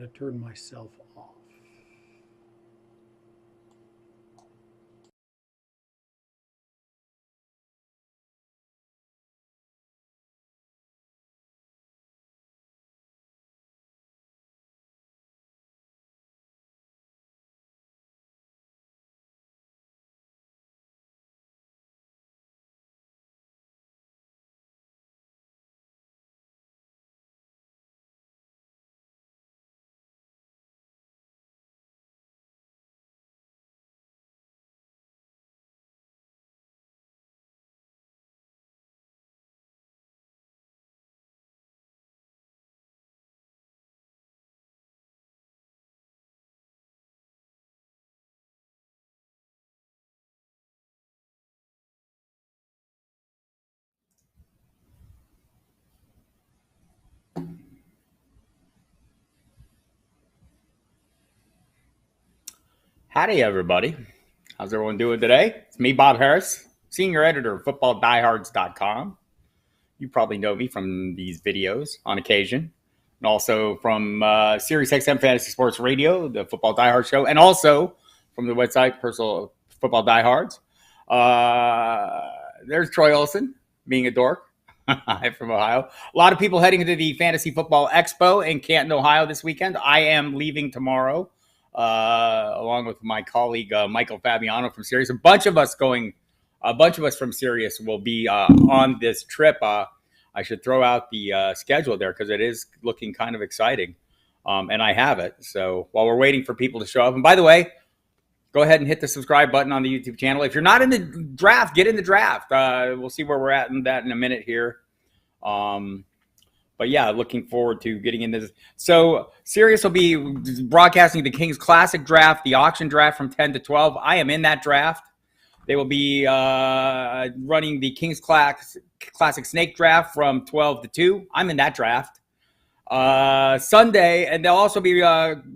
to turn myself off. Howdy, everybody. How's everyone doing today? It's me, Bob Harris, senior editor of footballdiehards.com. You probably know me from these videos on occasion, and also from Sirius XM Fantasy Sports Radio, the Football Diehards show, and also from the website Personal Football Diehards. There's Troy Olson, being a dork. I'm from Ohio. A lot of people heading to the Fantasy Football Expo in Canton, Ohio this weekend. I am leaving tomorrow, along with my colleague Michael Fabiano from Sirius. A bunch of us from Sirius will be on this trip. I should throw out the schedule there because it is looking kind of exciting, and I have it. So while we're waiting for people to show up, and by the way, go ahead and hit the subscribe button on the YouTube channel. If you're not in the draft, get in the draft. We'll see where we're at in that in a minute here. But yeah, looking forward to getting into this. So Sirius will be broadcasting the Kings Classic Draft, the auction draft from 10 to 12. I am in that draft. They will be running the Kings Classic Snake Draft from 12 to 2. I'm in that draft. Sunday, and they'll also be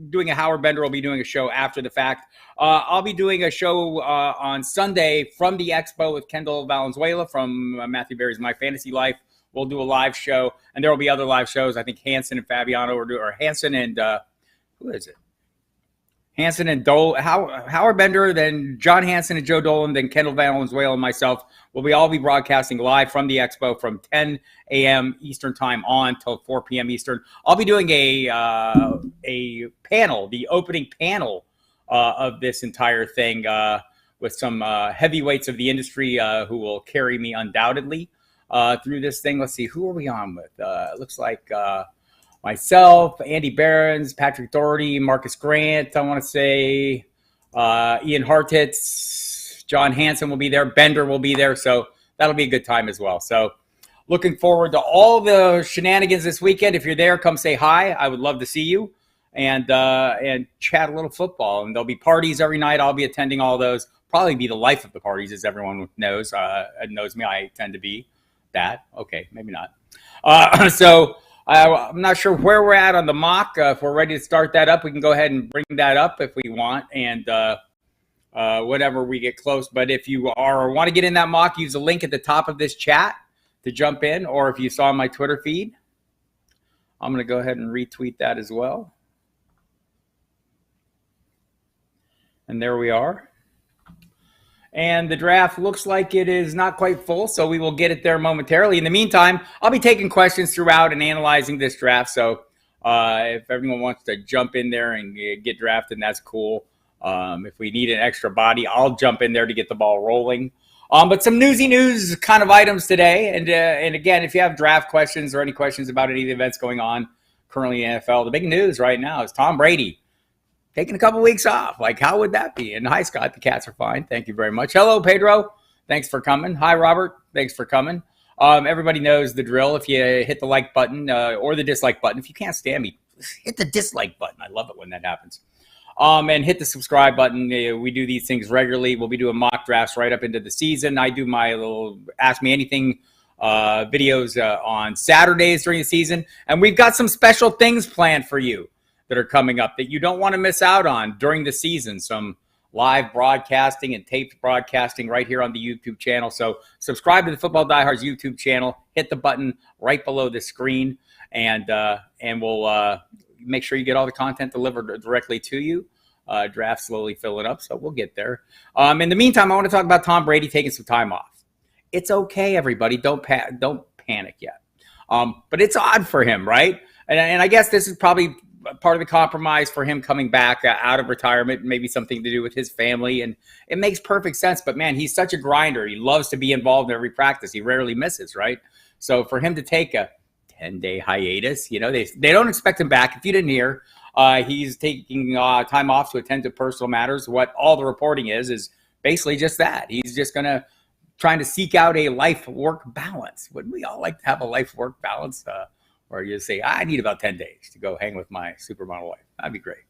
doing Howard Bender will be doing a show after the fact. I'll be doing a show on Sunday from the Expo with Kendall Valenzuela from Matthew Berry's My Fantasy Life. We'll do a live show, and there will be other live shows. I think Hanson and Fabiano or Hanson and who is it? Hanson and Howard Bender, then John Hanson and Joe Dolan, then Kendall Valenzuela and myself will all be broadcasting live from the Expo from 10 a.m. Eastern time on till 4 p.m. Eastern. I'll be doing a panel, the opening panel of this entire thing with some heavyweights of the industry who will carry me undoubtedly through this thing. Let's see, who are we on with? It looks like myself, Andy Behrens, Patrick Doherty, Marcus Grant, I want to say Ian Hartitz, John Hanson will be there, Bender will be there, so that'll be a good time as well. So looking forward to all the shenanigans this weekend. If you're there, come say hi. I would love to see you and chat a little football. And there'll be parties every night. I'll be attending all those. Probably be the life of the parties, as everyone knows. Knows me. I tend to be that. Okay, maybe not. So I'm not sure where we're at on the mock. If we're ready to start that up, we can go ahead and bring that up if we want, and whenever we get close. But if you want to get in that mock, use the link at the top of this chat to jump in, or if you saw my Twitter feed, I'm going to go ahead and retweet that as well. And there we are. And the draft looks like it is not quite full, so we will get it there momentarily. In the meantime, I'll be taking questions throughout and analyzing this draft. So if everyone wants to jump in there and get drafted, that's cool. If we need an extra body, I'll jump in there to get the ball rolling. But some newsy news kind of items today. And again, if you have draft questions or any questions about any of the events going on currently in the NFL, the big news right now is Tom Brady taking a couple weeks off. Like, how would that be? And hi, Scott. The cats are fine. Thank you very much. Hello, Pedro. Thanks for coming. Hi, Robert. Thanks for coming. Everybody knows the drill. If you hit the like button or the dislike button, if you can't stand me, hit the dislike button. I love it when that happens. And hit the subscribe button. We do these things regularly. We'll be doing mock drafts right up into the season. I do my little Ask Me Anything videos on Saturdays during the season. And we've got some special things planned for you that are coming up that you don't want to miss out on during the season. Some live broadcasting and taped broadcasting right here on the YouTube channel. So subscribe to the Football Diehards YouTube channel. Hit the button right below the screen, and we'll make sure you get all the content delivered directly to you. Draft slowly filling up, so we'll get there. In the meantime, I want to talk about Tom Brady taking some time off. It's okay, everybody. Don't panic yet. But it's odd for him, right? And I guess this is probably part of the compromise for him coming back out of retirement, maybe something to do with his family. And it makes perfect sense. But, man, he's such a grinder. He loves to be involved in every practice. He rarely misses, right? So for him to take a 10-day hiatus, you know, they don't expect him back. If you didn't hear, he's taking time off to attend to personal matters. What all the reporting is basically just that. He's just trying to seek out a life-work balance. Wouldn't we all like to have a life-work balance? Or you say, I need about 10 days to go hang with my supermodel wife. That'd be great.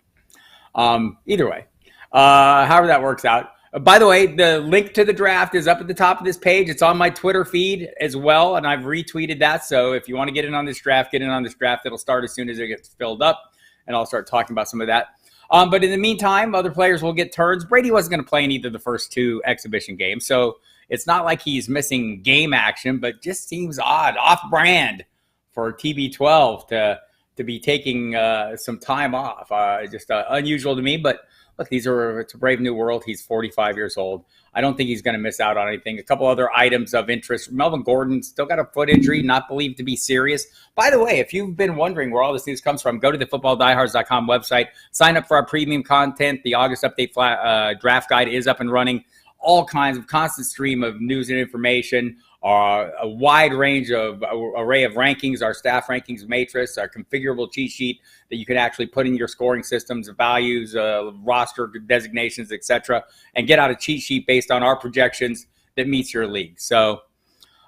Either way, however that works out. By the way, the link to the draft is up at the top of this page. It's on my Twitter feed as well, and I've retweeted that. So if you want to get in on this draft, get in on this draft. It'll start as soon as it gets filled up, and I'll start talking about some of that. But in the meantime, other players will get turns. Brady wasn't going to play in either of the first two exhibition games, so it's not like he's missing game action, but just seems odd, off-brand for TB12 to be taking some time off. Just unusual to me, but look, it's a brave new world. He's 45 years old. I don't think he's going to miss out on anything. A couple other items of interest. Melvin Gordon still got a foot injury, not believed to be serious. By the way, if you've been wondering where all this news comes from, go to the footballdiehards.com website. Sign up for our premium content. The August update draft guide is up and running. All kinds of constant stream of news and information. A wide range of array of rankings, our staff rankings matrix, our configurable cheat sheet that you can actually put in your scoring systems, values, roster designations, etc., and get out a cheat sheet based on our projections that meets your league. So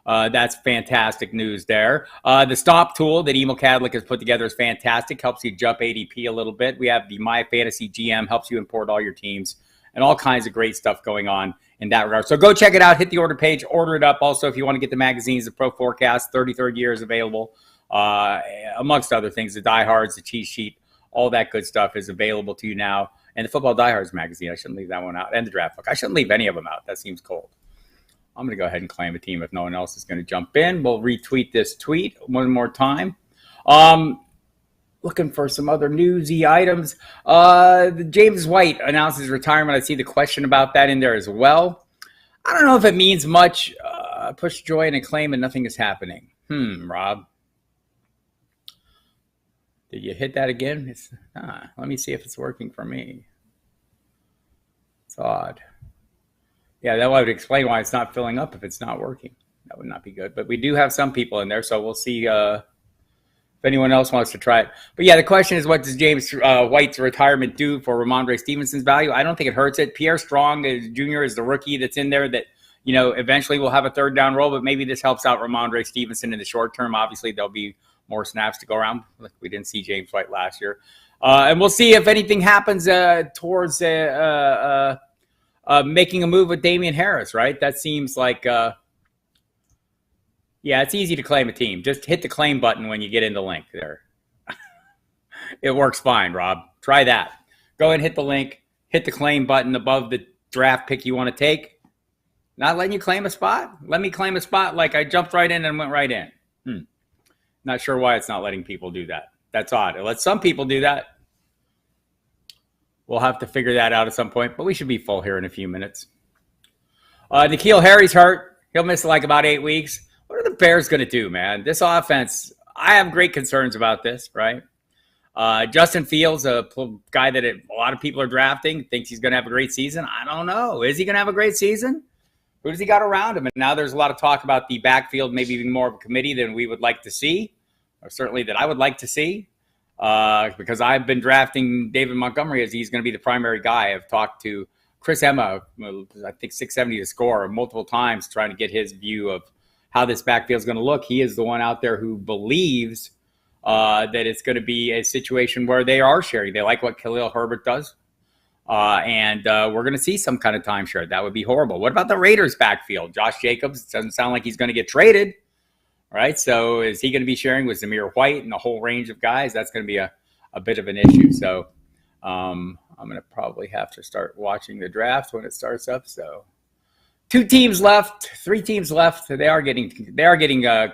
that's fantastic news there. The Stomp tool that Emil Kadlik has put together is fantastic. Helps you jump ADP a little bit. We have the My Fantasy GM, helps you import all your teams, and all kinds of great stuff going on in that regard. So go check it out. Hit the order page. Order it up. Also, if you want to get the magazines, the Pro Forecast, 33rd year is available, amongst other things. The Diehards, the cheat sheet, all that good stuff is available to you now. And the Football Diehards magazine, I shouldn't leave that one out. And the draft book. I shouldn't leave any of them out. That seems cold. I'm going to go ahead and claim a team if no one else is going to jump in. We'll retweet this tweet one more time. Looking for some other newsy items. James White announced his retirement. I see the question about that in there as well. I don't know if it means much. Push joy and acclaim and nothing is happening. Rob. Did you hit that again? Let me see if it's working for me. It's odd. Yeah, that would explain why it's not filling up if it's not working. That would not be good. But we do have some people in there, so we'll see if anyone else wants to try it. But yeah, the question is, what does James White's retirement do for Ramondre Stevenson's value? I don't think it hurts it. Pierre Strong Jr. is the rookie that's in there that, you know, eventually will have a third down role, but maybe this helps out Ramondre Stevenson in the short term. Obviously, there'll be more snaps to go around. Like we didn't see James White last year. And we'll see if anything happens towards making a move with Damian Harris, right? That seems like yeah, it's easy to claim a team. Just hit the claim button when you get in the link there. It works fine, Rob. Try that. Go ahead and hit the link. Hit the claim button above the draft pick you want to take. Not letting you claim a spot? Let me claim a spot like I jumped right in and went right in. Not sure why it's not letting people do that. That's odd. It lets some people do that. We'll have to figure that out at some point, but we should be full here in a few minutes. N'Keal Harry's hurt. He'll miss like about 8 weeks. What are the Bears going to do, man? This offense, I have great concerns about this, right? Justin Fields, a guy that a lot of people are drafting, thinks he's going to have a great season. I don't know. Is he going to have a great season? Who does he got around him? And now there's a lot of talk about the backfield, maybe even more of a committee than we would like to see, or certainly that I would like to see, because I've been drafting David Montgomery as he's going to be the primary guy. I've talked to Chris Emma, I think 670 to score multiple times, trying to get his view of how this backfield is going to look. He is the one out there who believes that it's going to be a situation where they are sharing. They like what Khalil Herbert does. And we're going to see some kind of timeshare. That would be horrible. What about the Raiders backfield? Josh Jacobs, doesn't sound like he's going to get traded. Right? So is he going to be sharing with Zamir White and a whole range of guys? That's going to be a bit of an issue. So I'm going to probably have to start watching the draft when it starts up. So 2 teams left, 3 teams left. They are getting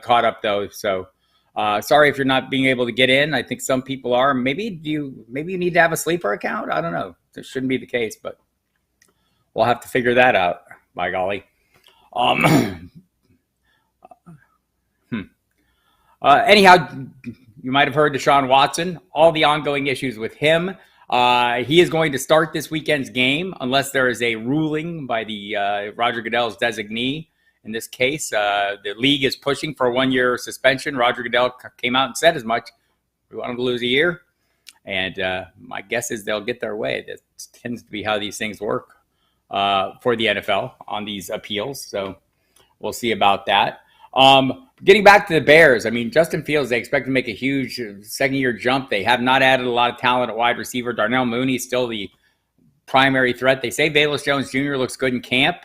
caught up though. So Sorry if you're not being able to get in. I think some people are. Maybe you need to have a sleeper account. I don't know. This shouldn't be the case, but we'll have to figure that out. By golly. Anyhow, you might have heard Deshaun Watson. All the ongoing issues with him. He is going to start this weekend's game unless there is a ruling by the Roger Goodell's designee. In this case, the league is pushing for a 1-year suspension. Roger Goodell came out and said as much. We want him to lose a year. And my guess is they'll get their way. That tends to be how these things work for the NFL on these appeals. So we'll see about that. Getting back to the Bears, I mean, Justin Fields, they expect to make a huge second-year jump. They have not added a lot of talent at wide receiver. Darnell Mooney is still the primary threat. They say Velus Jones Jr. looks good in camp.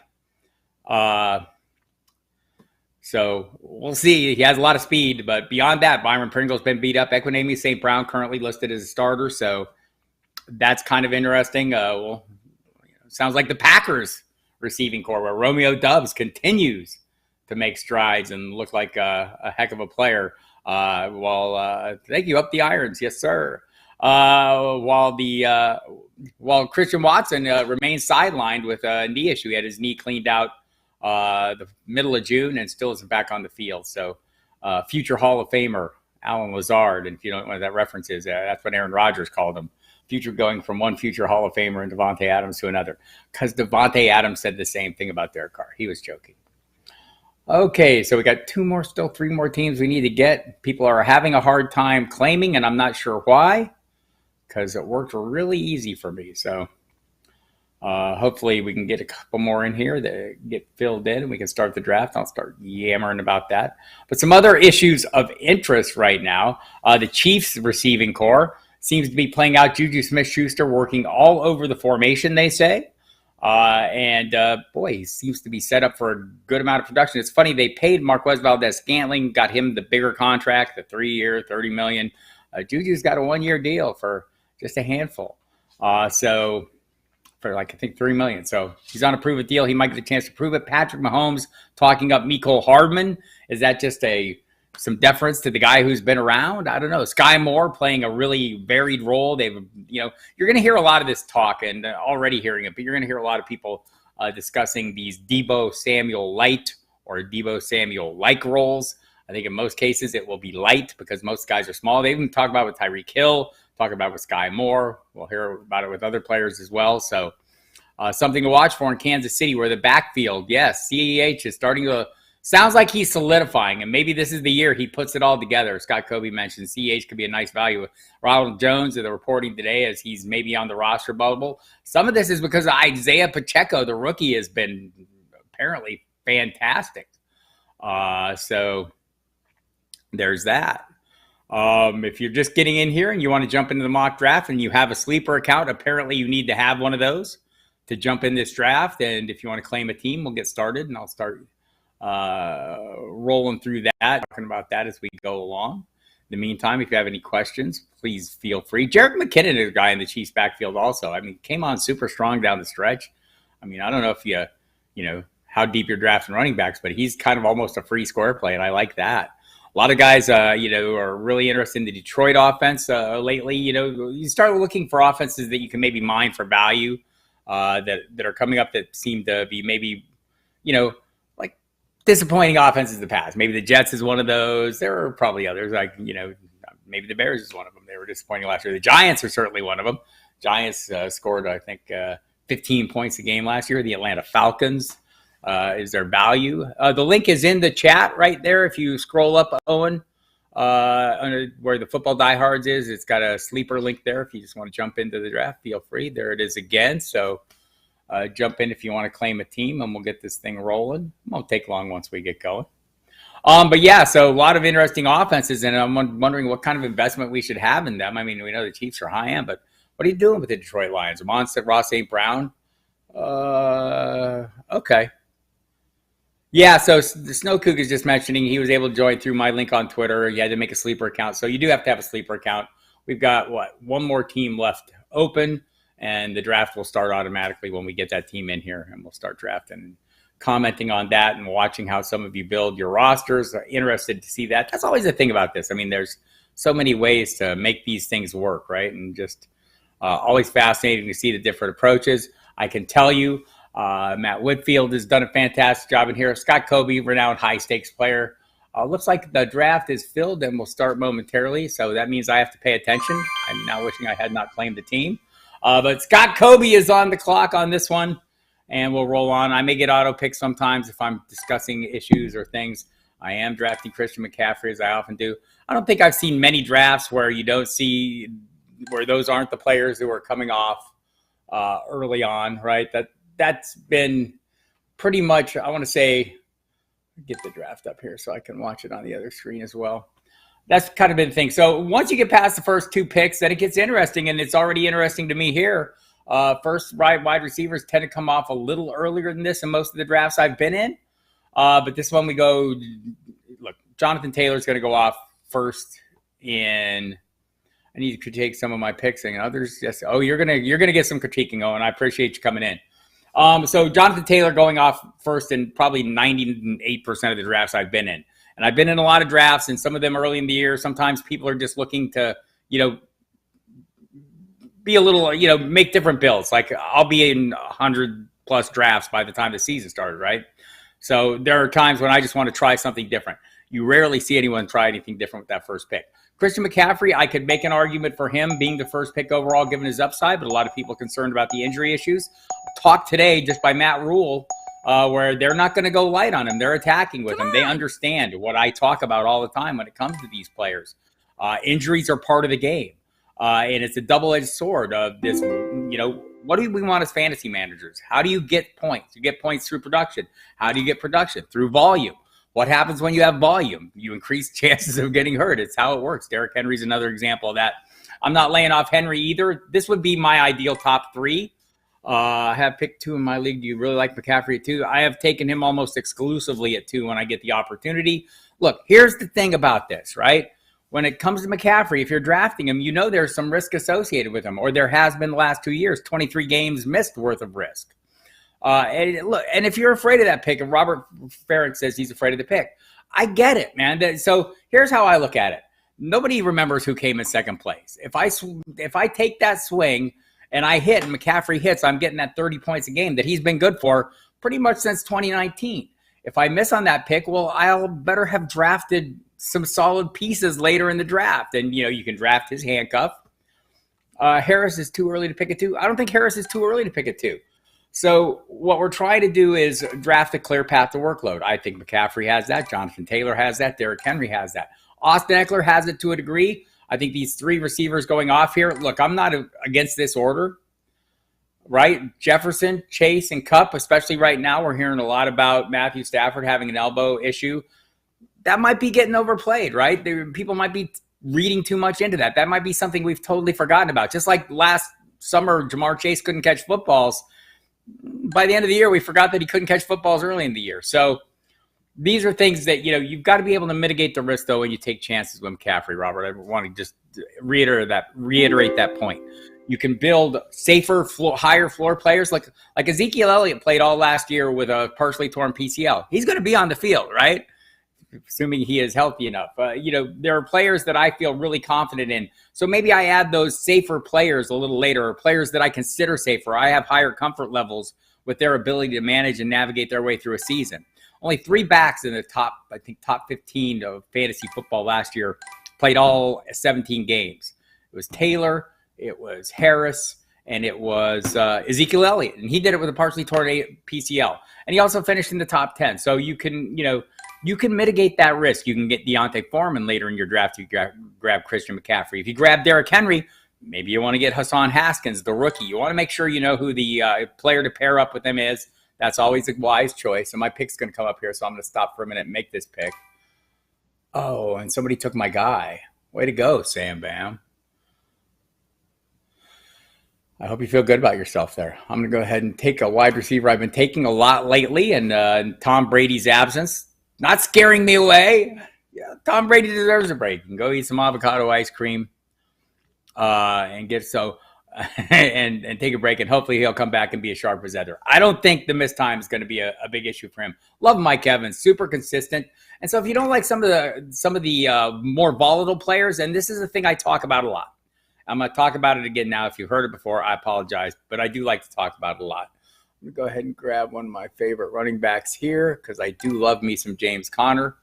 So we'll see. He has a lot of speed, but beyond that, Byron Pringle's been beat up. Equinemi St. Brown currently listed as a starter, so that's kind of interesting. Sounds like the Packers receiving core, where Romeo Doubs continues to make strides and look like a heck of a player. Thank you, up the irons, yes sir. While Christian Watson remains sidelined with a knee issue. He had his knee cleaned out the middle of June and still isn't back on the field. So future Hall of Famer Alan Lazard, and if you don't know what that reference is, that's what Aaron Rodgers called him. Future going from one future Hall of Famer and Devontae Adams to another, because Devontae Adams said the same thing about Derek Carr. He was joking. Okay, so we got three more teams we need to get. People are having a hard time claiming, and I'm not sure why, because it worked really easy for me. So hopefully we can get a couple more in here that get filled in and we can start the draft. I'll start yammering about that. But some other issues of interest right now. The Chiefs receiving core seems to be playing out. Juju Smith-Schuster working all over the formation, they say. Boy, he seems to be set up for a good amount of production. It's funny, they paid Marquez Valdez-Scantling, got him the bigger contract, the 3-year, $30 million. Juju's got a 1-year deal for just a handful. For I think $3 million. So he's on a prove-it deal. He might get a chance to prove it. Patrick Mahomes talking up Mecole Hardman. Is that just some deference to the guy who's been around? I don't know. Sky Moore playing a really varied role. You're going to hear a lot of this talk, and already hearing it, but you're going to hear a lot of people discussing these Deebo Samuel light or Deebo Samuel like roles. I think in most cases it will be light because most guys are small. They even talk about it with Tyreek Hill, talk about it with Sky Moore. We'll hear about it with other players as well. So something to watch for in Kansas City, where the backfield, yes, CEH is starting to sounds like he's solidifying, and maybe this is the year he puts it all together. Scott Kobe mentioned CEH could be a nice value. Ronald Jones, the reporting today, as he's maybe on the roster bubble. Some of this is because of Isaiah Pacheco, the rookie, has been apparently fantastic. So there's that. If you're just getting in here and you want to jump into the mock draft and you have a sleeper account, apparently you need to have one of those to jump in this draft. And if you want to claim a team, we'll get started, and I'll start rolling through that, talking about that as we go along. In the meantime, if you have any questions, please feel free. Jerick McKinnon is a guy in the Chiefs backfield also. I mean, came on super strong down the stretch. I mean, I don't know if you know how deep you're drafting running backs, but he's kind of almost a free square play, and I like that. A lot of guys, are really interested in the Detroit offense lately. You start looking for offenses that you can maybe mine for value that are coming up that seem to be maybe, like disappointing offenses in the past. Maybe the Jets is one of those. There are probably others, like, maybe the Bears is one of them. They were disappointing last year. The Giants are certainly one of them. Giants scored, I think, 15 points a game last year. The Atlanta Falcons is their value. The link is in the chat right there. If you scroll up, Owen, where the football diehards is, it's got a sleeper link there. If you just want to jump into the draft, feel free. There it is again. So jump in if you want to claim a team, and we'll get this thing rolling. It won't take long once we get going. But yeah, so a lot of interesting offenses, and I'm wondering what kind of investment we should have in them. I mean, we know the Chiefs are high end, but what are you doing with the Detroit Lions? Ross St. Brown? Okay. Yeah, so the Snow Kook is just mentioning he was able to join through my link on Twitter. He had to make a sleeper account. So you do have to have a sleeper account. We've got, one more team left open, and the draft will start automatically when we get that team in here, and we'll start drafting commenting on that and watching how some of you build your rosters. Interested to see that. That's always the thing about this. I mean, there's so many ways to make these things work, right? And just always fascinating to see the different approaches. I can tell you, Matt Whitfield has done a fantastic job in here. Scott Kobe, renowned high-stakes player. Looks like the draft is filled and will start momentarily, so that means I have to pay attention. I'm now wishing I had not claimed the team. But Scott Kobe is on the clock on this one, and we'll roll on. I may get auto pick sometimes if I'm discussing issues or things. I am drafting Christian McCaffrey, as I often do. I don't think I've seen many drafts where you don't see where those aren't the players who are coming off early on, right? That's been pretty much, I want to say, get the draft up here so I can watch it on the other screen as well. That's kind of been the thing. So once you get past the first 2 picks, then it gets interesting, and it's already interesting to me here. First wide receivers tend to come off a little earlier than this in most of the drafts I've been in. But this one we go, look, Jonathan Taylor's going to go off first in, I need to critique some of my picks and others. Just, you're gonna get some critiquing, Owen. I appreciate you coming in. So Jonathan Taylor going off first in probably 98% of the drafts I've been in. And I've been in a lot of drafts, and some of them early in the year. Sometimes people are just looking to, be a little, make different builds. Like I'll be in 100+ drafts by the time the season started, right? So there are times when I just want to try something different. You rarely see anyone try anything different with that first pick. Christian McCaffrey, I could make an argument for him being the first pick overall given his upside, but a lot of people are concerned about the injury issues. Talked today just by Matt Rule, where they're not going to go light on him. They're attacking with him. They understand what I talk about all the time when it comes to these players. Injuries are part of the game, and it's a double-edged sword of this, what do we want as fantasy managers? How do you get points? You get points through production. How do you get production? Through volume. What happens when you have volume? You increase chances of getting hurt. It's how it works. Derrick Henry's another example of that. I'm not laying off Henry either. This would be my ideal top 3. I have picked 2 in my league. Do you really like McCaffrey at 2? I have taken him almost exclusively at 2 when I get the opportunity. Look, here's the thing about this, right? When it comes to McCaffrey, if you're drafting him, there's some risk associated with him, or there has been the last 2 years, 23 games missed worth of risk. And if you're afraid of that pick, and Robert Farrick says he's afraid of the pick, I get it, man. So here's how I look at it. Nobody remembers who came in second place. If I take that swing and I hit and McCaffrey hits, I'm getting that 30 points a game that he's been good for pretty much since 2019. If I miss on that pick, well, I'll better have drafted some solid pieces later in the draft. And, you can draft his handcuff. Harris is too early to pick at 2. I don't think Harris is too early to pick at 2. So what we're trying to do is draft a clear path to workload. I think McCaffrey has that. Jonathan Taylor has that. Derrick Henry has that. Austin Eckler has it to a degree. I think these 3 receivers going off here, look, I'm not against this order, right? Jefferson, Chase, and Kupp, especially right now, we're hearing a lot about Matthew Stafford having an elbow issue. That might be getting overplayed, right? People might be reading too much into that. That might be something we've totally forgotten about. Just like last summer, Jamar Chase couldn't catch footballs. By the end of the year, we forgot that he couldn't catch footballs early in the year. So these are things that, you've got to be able to mitigate the risk, though, when you take chances with McCaffrey, Robert. I want to just reiterate that point. You can build safer, higher floor players. Like Ezekiel Elliott played all last year with a partially torn PCL. He's going to be on the field, right? Assuming he is healthy enough. There are players that I feel really confident in. So maybe I add those safer players a little later, or players that I consider safer. I have higher comfort levels with their ability to manage and navigate their way through a season. Only 3 backs in the top 15 of fantasy football last year played all 17 games. It was Taylor, it was Harris, and it was Ezekiel Elliott. And he did it with a partially torn PCL. And he also finished in the top 10. So you can mitigate that risk. You can get Deontay Foreman later in your draft. You grab Christian McCaffrey. If you grab Derrick Henry, maybe you want to get Hassan Haskins, the rookie. You want to make sure you know who the player to pair up with him is. That's always a wise choice. And my pick's going to come up here, so I'm going to stop for a minute and make this pick. Oh, and somebody took my guy. Way to go, Sam Bam. I hope you feel good about yourself there. I'm going to go ahead and take a wide receiver I've been taking a lot lately, and Tom Brady's absence. Not scaring me away. Yeah, Tom Brady deserves a break. You can go eat some avocado ice cream and get so. and take a break, and hopefully he'll come back and be a sharp presenter. I don't think the missed time is going to be a big issue for him. Love Mike Evans, super consistent. And so if you don't like some of the more volatile players, and this is a thing I talk about a lot. I'm going to talk about it again now. If you've heard it before, I apologize, but I do like to talk about it a lot. I'm going to go ahead and grab one of my favorite running backs here because I do love me some James Conner.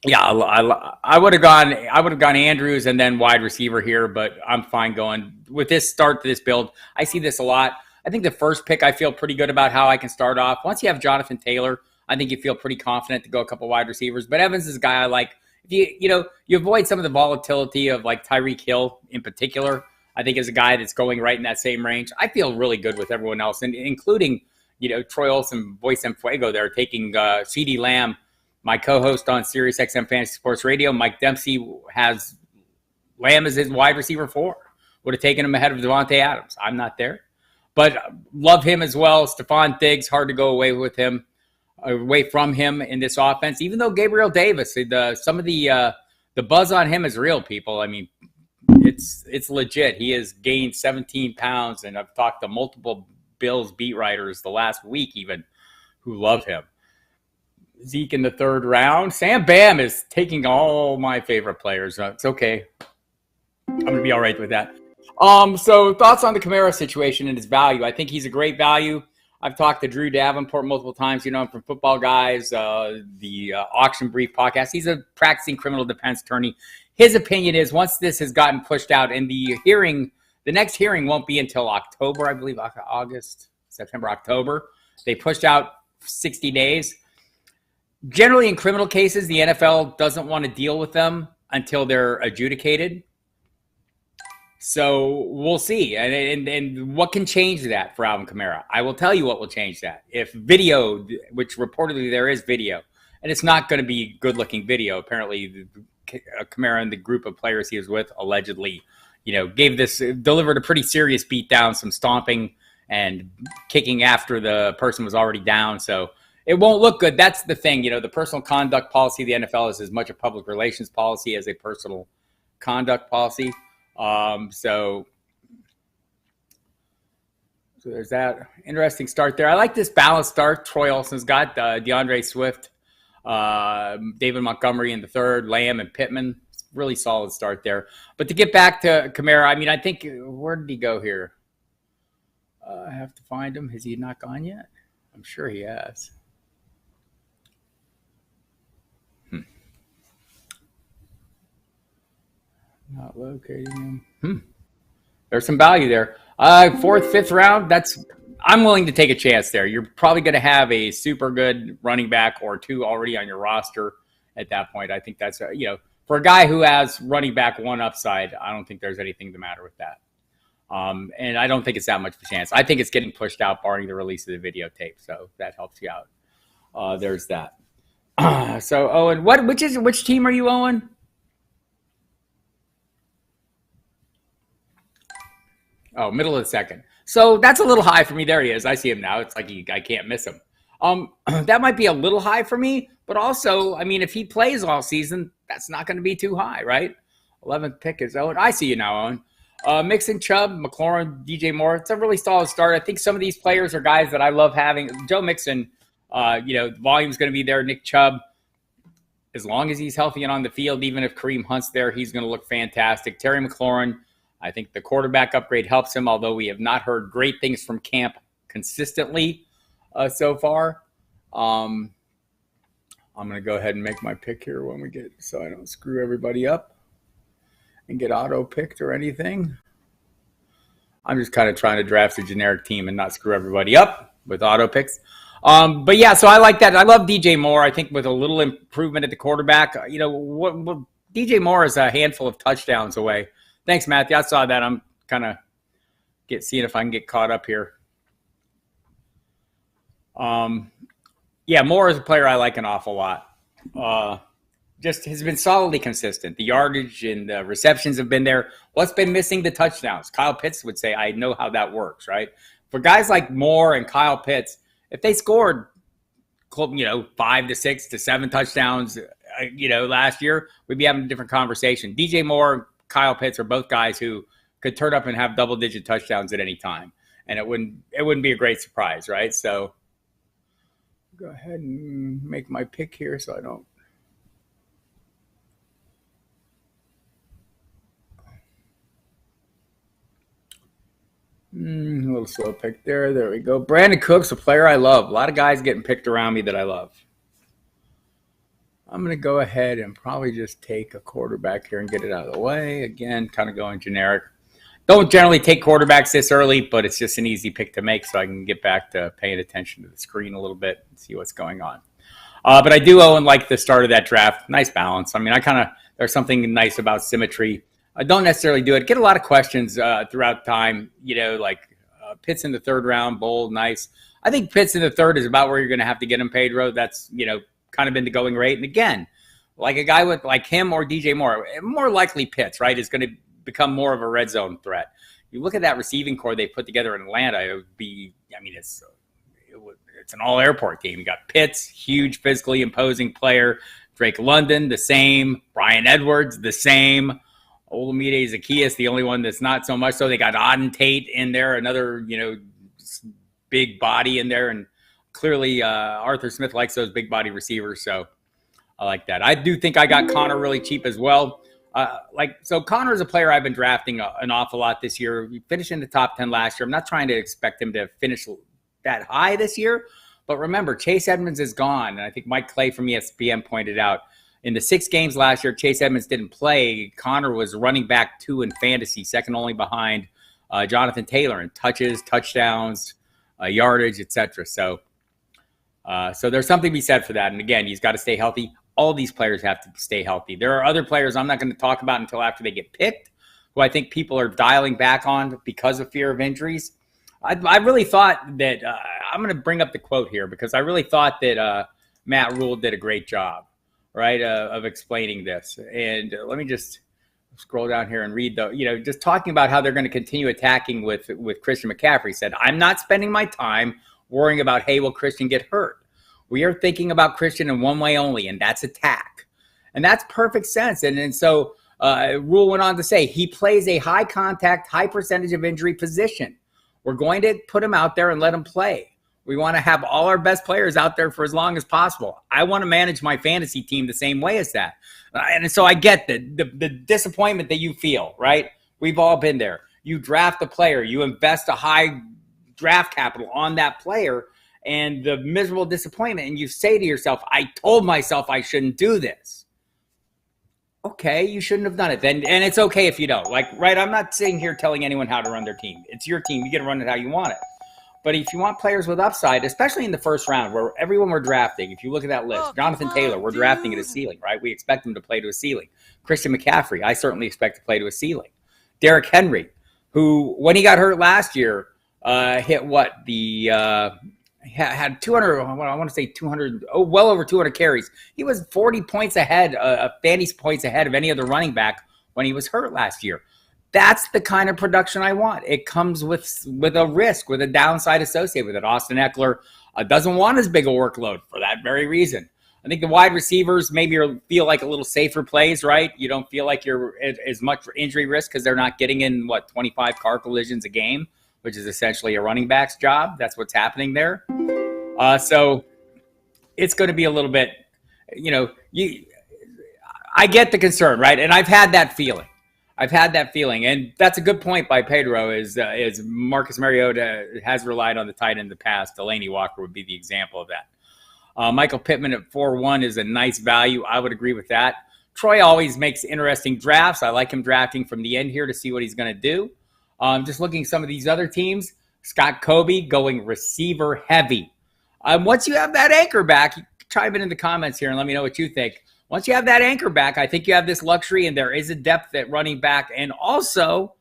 Yeah, I would have gone Andrews and then wide receiver here, but I'm fine going with this start to this build. I see this a lot. I think the first pick, I feel pretty good about how I can start off. Once you have Jonathan Taylor, I think you feel pretty confident to go a couple wide receivers. But Evans is a guy I like. If you avoid some of the volatility of like Tyreek Hill in particular, I think is a guy that's going right in that same range. I feel really good with everyone else, and including Troy Olsen, Voice and Fuego there, taking CeeDee Lamb. My co-host on Sirius XM Fantasy Sports Radio, Mike Dempsey, has Lamb as his wide receiver 4. Would have taken him ahead of Devontae Adams. I'm not there. But love him as well. Stephon Diggs, hard to go away from him in this offense. Even though Gabriel Davis, some of the buzz on him is real, people. I mean, it's legit. He has gained 17 pounds, and I've talked to multiple Bills beat writers the last week even who love him. Zeke in the 3rd round. Sam Bam is taking all my favorite players. It's okay. I'm going to be all right with that. So thoughts on the Kamara situation and his value. I think he's a great value. I've talked to Drew Davenport multiple times. I'm from Football Guys, the Auction Brief podcast. He's a practicing criminal defense attorney. His opinion is once this has gotten pushed out, and the next hearing won't be until October, I believe, August, September, October. They pushed out 60 days. Generally, in criminal cases, the NFL doesn't want to deal with them until they're adjudicated. So we'll see. And what can change that for Alvin Kamara? I will tell you what will change that. If video, which reportedly there is video, and it's not going to be good-looking video. Apparently, Kamara and the group of players he was with allegedly, delivered a pretty serious beatdown, some stomping and kicking after the person was already down. So it won't look good. That's the thing. The personal conduct policy of the NFL is as much a public relations policy as a personal conduct policy. So there's that interesting start there. I like this balanced start. Troy Olsen's got DeAndre Swift, David Montgomery in the 3rd, Lamb and Pittman. It's a really solid start there. But to get back to Kamara, I think, where did he go here? I have to find him. Has he not gone yet? I'm sure he has. Not locating him. There's some value there. 4th, 5th round. I'm willing to take a chance there. You're probably going to have a super good running back or 2 already on your roster at that point. I think that's for a guy who has running back 1 upside. I don't think there's anything the matter with that. And I don't think it's that much of a chance. I think it's getting pushed out, barring the release of the videotape. So that helps you out. There's that. So Owen, which team are you, Owen? Oh, middle of the 2nd. So that's a little high for me. There he is. I see him now. It's like I can't miss him. That might be a little high for me, but also, if he plays all season, that's not going to be too high, right? 11th pick is Owen. I see you now, Owen. Mixon, Chubb, McLaurin, DJ Moore. It's a really solid start. I think some of these players are guys that I love having. Joe Mixon, the volume's going to be there. Nick Chubb, as long as he's healthy and on the field, even if Kareem Hunt's there, he's going to look fantastic. Terry McLaurin, I think the quarterback upgrade helps him, although we have not heard great things from camp consistently so far. I'm going to go ahead and make my pick here so I don't screw everybody up and get auto-picked or anything. I'm just kind of trying to draft a generic team and not screw everybody up with auto-picks. But yeah, so I like that. I love DJ Moore. I think with a little improvement at the quarterback, DJ Moore is a handful of touchdowns away. Thanks, Matthew. I saw that. I'm kind of seeing if I can get caught up here. Yeah, Moore is a player I like an awful lot. Just has been solidly consistent. The yardage and the receptions have been there. What's been missing? The touchdowns. Kyle Pitts would say, I know how that works, right? For guys like Moore and Kyle Pitts, if they scored, 5 to 6 to 7 touchdowns, last year, we'd be having a different conversation. DJ Moore, Kyle Pitts are both guys who could turn up and have double-digit touchdowns at any time, and it wouldn't be a great surprise, right? So go ahead and make my pick here so I don't. A little slow pick there. There we go. Brandon Cooks, a player I love. A lot of guys getting picked around me that I love. I'm going to go ahead and probably just take a quarterback here and get it out of the way. Again, kind of going generic. Don't generally take quarterbacks this early, but it's just an easy pick to make so I can get back to paying attention to the screen a little bit and see what's going on. But I do like the start of that draft. Nice balance. I mean, there's something nice about symmetry. I don't necessarily do it. Get a lot of questions throughout time, like Pitts in the third round, bold, nice. I think Pitts in the third is about where you're going to have to get him, Pedro. That's, kind of been the going rate. And again, like a guy with like him or DJ Moore, more likely Pitts, right, is going to become more of a red zone threat. You look at that receiving core they put together in Atlanta, it would be, it's an all-airport team. You got Pitts, huge, physically imposing player. Drake London, the same. Brian Edwards, the same. Olamide Zaccheaus, the only one that's not so much so. They got Auden Tate in there, another, big body in there. And clearly Arthur Smith likes those big body receivers, so I like that. I do think I got Connor really cheap as well. So Connor is a player I've been drafting an awful lot this year. He finished in the top 10 last year. I'm not trying to expect him to finish that high this year, but remember, Chase Edmonds is gone, and I think Mike Clay from ESPN pointed out in the 6 games last year, Chase Edmonds didn't play. Connor was running back 2 in fantasy, second only behind Jonathan Taylor in touches, touchdowns, yardage, etc. So there's something to be said for that. And again, he's got to stay healthy. All these players have to stay healthy. There are other players I'm not going to talk about until after they get picked, who I think people are dialing back on because of fear of injuries. I really thought that I'm going to bring up the quote here because I really thought that Matt Rule did a great job, right, of explaining this. And let me just scroll down here and read just talking about how they're going to continue attacking with Christian McCaffrey. He said, "I'm not spending my time worrying about, hey, will Christian get hurt? We are thinking about Christian in one way only, and that's attack." And that's perfect sense. And so Rule went on to say, he plays a high contact, high percentage of injury position. We're going to put him out there and let him play. We want to have all our best players out there for as long as possible. I want to manage my fantasy team the same way as that. And so I get the disappointment that you feel, right? We've all been there. You draft a player, you invest a high draft capital on that player, and the miserable disappointment, and you say to yourself, I told myself I shouldn't do this. Okay, you shouldn't have done it then, and it's okay if you don't. Right, I'm not sitting here telling anyone how to run their team. It's your team. You get to run it how you want it. But if you want players with upside, especially in the first round where everyone we're drafting, if you look at that list, Jonathan Taylor, we're drafting at a ceiling, right? We expect him to play to a ceiling. Christian McCaffrey, I certainly expect to play to a ceiling. Derrick Henry, who, when he got hurt last year, hit had 200, I want to say 200, well over 200 carries. He was 40 points ahead, fantasy points ahead of any other running back when he was hurt last year. That's the kind of production I want. It comes with a risk, with a downside associated with it. Austin Eckler doesn't want as big a workload for that very reason. I think the wide receivers maybe feel like a little safer plays, right? You don't feel like you're at as much injury risk because they're not getting in, 25 car collisions a game, which is essentially a running back's job. That's what's happening there. So it's going to be a little bit, I get the concern, right? And I've had that feeling. And that's a good point by Pedro, is Marcus Mariota has relied on the tight end in the past. Delaney Walker would be the example of that. Michael Pittman at 4-1 is a nice value. I would agree with that. Troy always makes interesting drafts. I like him drafting from the end here to see what he's going to do. Just looking at some of these other teams, Scott Kobe going receiver heavy. Once you have that anchor back, chime in the comments here and let me know what you think. Once you have that anchor back, I think you have this luxury, and there is a depth at running back. And also,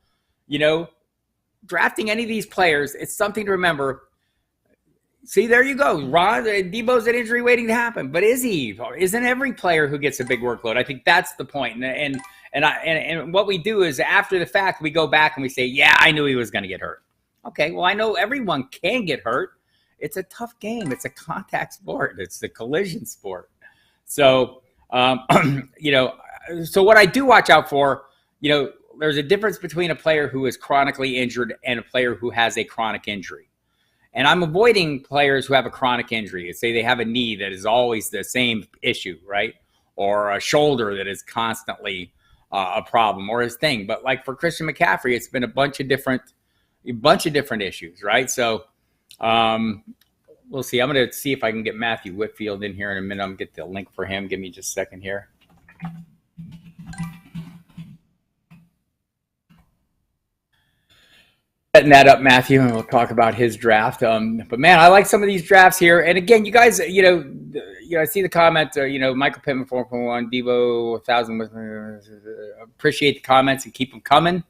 drafting any of these players, it's something to remember. See, there you go. Debo's at injury waiting to happen. But is he? Isn't every player who gets a big workload? I think that's the point. And what we do is, after the fact, we go back and we say, yeah, I knew he was going to get hurt. Okay, well, I know everyone can get hurt. It's a tough game. It's a contact sport. It's the collision sport. So, so what I do watch out for, there's a difference between a player who is chronically injured and a player who has a chronic injury. And I'm avoiding players who have a chronic injury. Say they have a knee that is always the same issue, right? Or a shoulder that is constantly a problem or his thing. But like for Christian McCaffrey, it's been a bunch of different issues, right? So we'll see. I'm going to see if I can get Matthew Whitfield in here in a minute. I'm going to get the link for him. Give me just a second here. Setting that up, Matthew, and we'll talk about his draft. But man, I like some of these drafts here. And again, you guys, I see the comment. Michael Pittman 4.1, Devo 1,000. Appreciate the comments and keep them coming.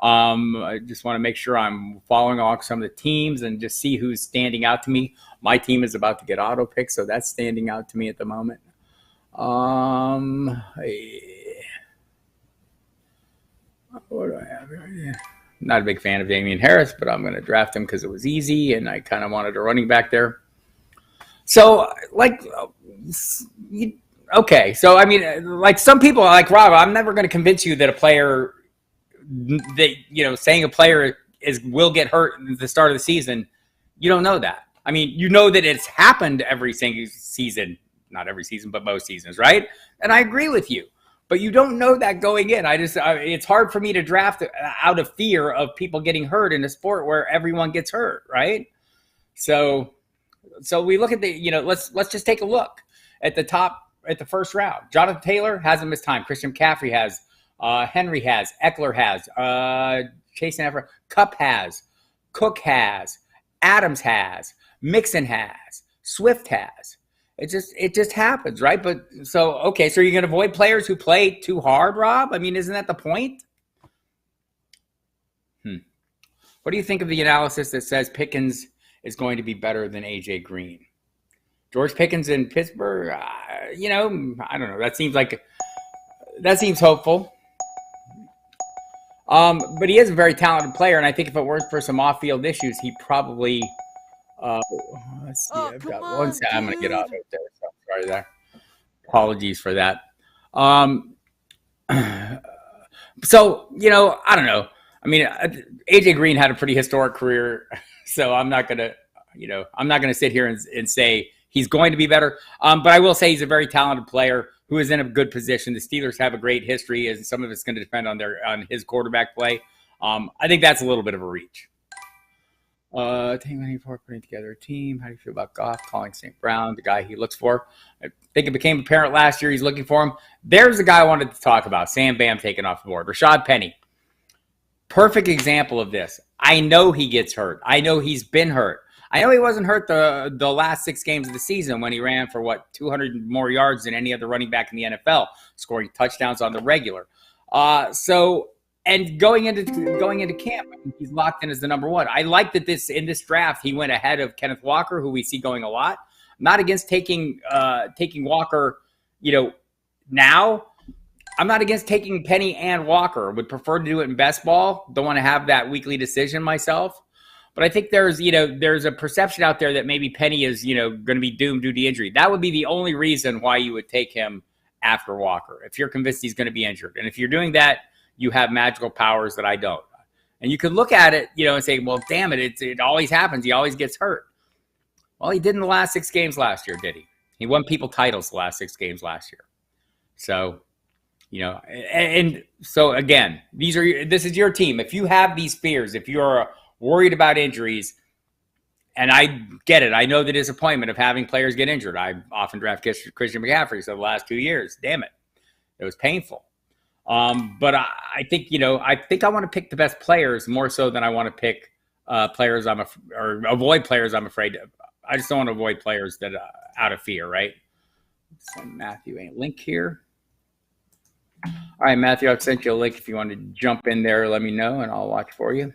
I just want to make sure I'm following along some of the teams and just see who's standing out to me. My team is about to get auto picked, so that's standing out to me at the moment. What do I have here? Not a big fan of Damian Harris, but I'm going to draft him because it was easy, and I kind of wanted a running back there. So, okay. So, I mean, like some people, like Rob, I'm never going to convince you that a player, saying a player will get hurt at the start of the season. You don't know that. I mean, you know that it's happened every single season, not every season, but most seasons, right? And I agree with you. But you don't know that going in. It's hard for me to draft out of fear of people getting hurt in a sport where everyone gets hurt, right? So we look at let's just take a look at the top at the first round. Jonathan Taylor hasn't missed time. Christian McCaffrey has. Henry has. Eckler has. Chase and Everett. Kupp has. Cook has. Adams has. Mixon has. Swift has. It just happens, right? But so you're going to avoid players who play too hard, Rob? I mean, isn't that the point? What do you think of the analysis that says Pickens is going to be better than A.J. Green? George Pickens in Pittsburgh, I don't know. That seems hopeful. But he is a very talented player, and I think if it weren't for some off-field issues, he probably let's see. I've got one second. I'm going to get out right there. So sorry there. Apologies for that. So, I don't know. I mean, AJ Green had a pretty historic career, so I'm not going to sit here and say he's going to be better. But I will say he's a very talented player who is in a good position. The Steelers have a great history, and some of it's going to depend on his quarterback play. I think that's a little bit of a reach. Putting together a team. How do you feel about Goff calling St. Brown the guy he looks for? I think it became apparent last year he's looking for him. There's the guy I wanted to talk about. Sam Bam taken off the board. Rashad Penny. Perfect example of this. I know he gets hurt. I know he's been hurt. I know he wasn't hurt the last 6 games of the season when he ran for 200 more yards than any other running back in the NFL, scoring touchdowns on the regular. And going into camp, he's locked in as the number 1. I like that in this draft he went ahead of Kenneth Walker, who we see going a lot. Not against taking Walker, now. I'm not against taking Penny and Walker. Would prefer to do it in best ball. Don't want to have that weekly decision myself. But I think there's a perception out there that maybe Penny is going to be doomed due to injury. That would be the only reason why you would take him after Walker, if you're convinced he's going to be injured. And if you're doing that, you have magical powers that I don't. And you could look at it, and say, well, damn it, it always happens. He always gets hurt. Well, he did in the last 6 games last year, did he? He won people titles the last 6 games last year. So, and so again, this is your team. If you have these fears, if you're worried about injuries, and I get it. I know the disappointment of having players get injured. I often draft Christian McCaffrey for the last 2 years. Damn it. It was painful. But I think, I want to pick the best players more so than I want to pick players or avoid players I'm afraid of. I just don't want to avoid players that out of fear, right? Send Matthew a link here. All right, Matthew, I've sent you a link. If you want to jump in there, let me know, and I'll watch for you.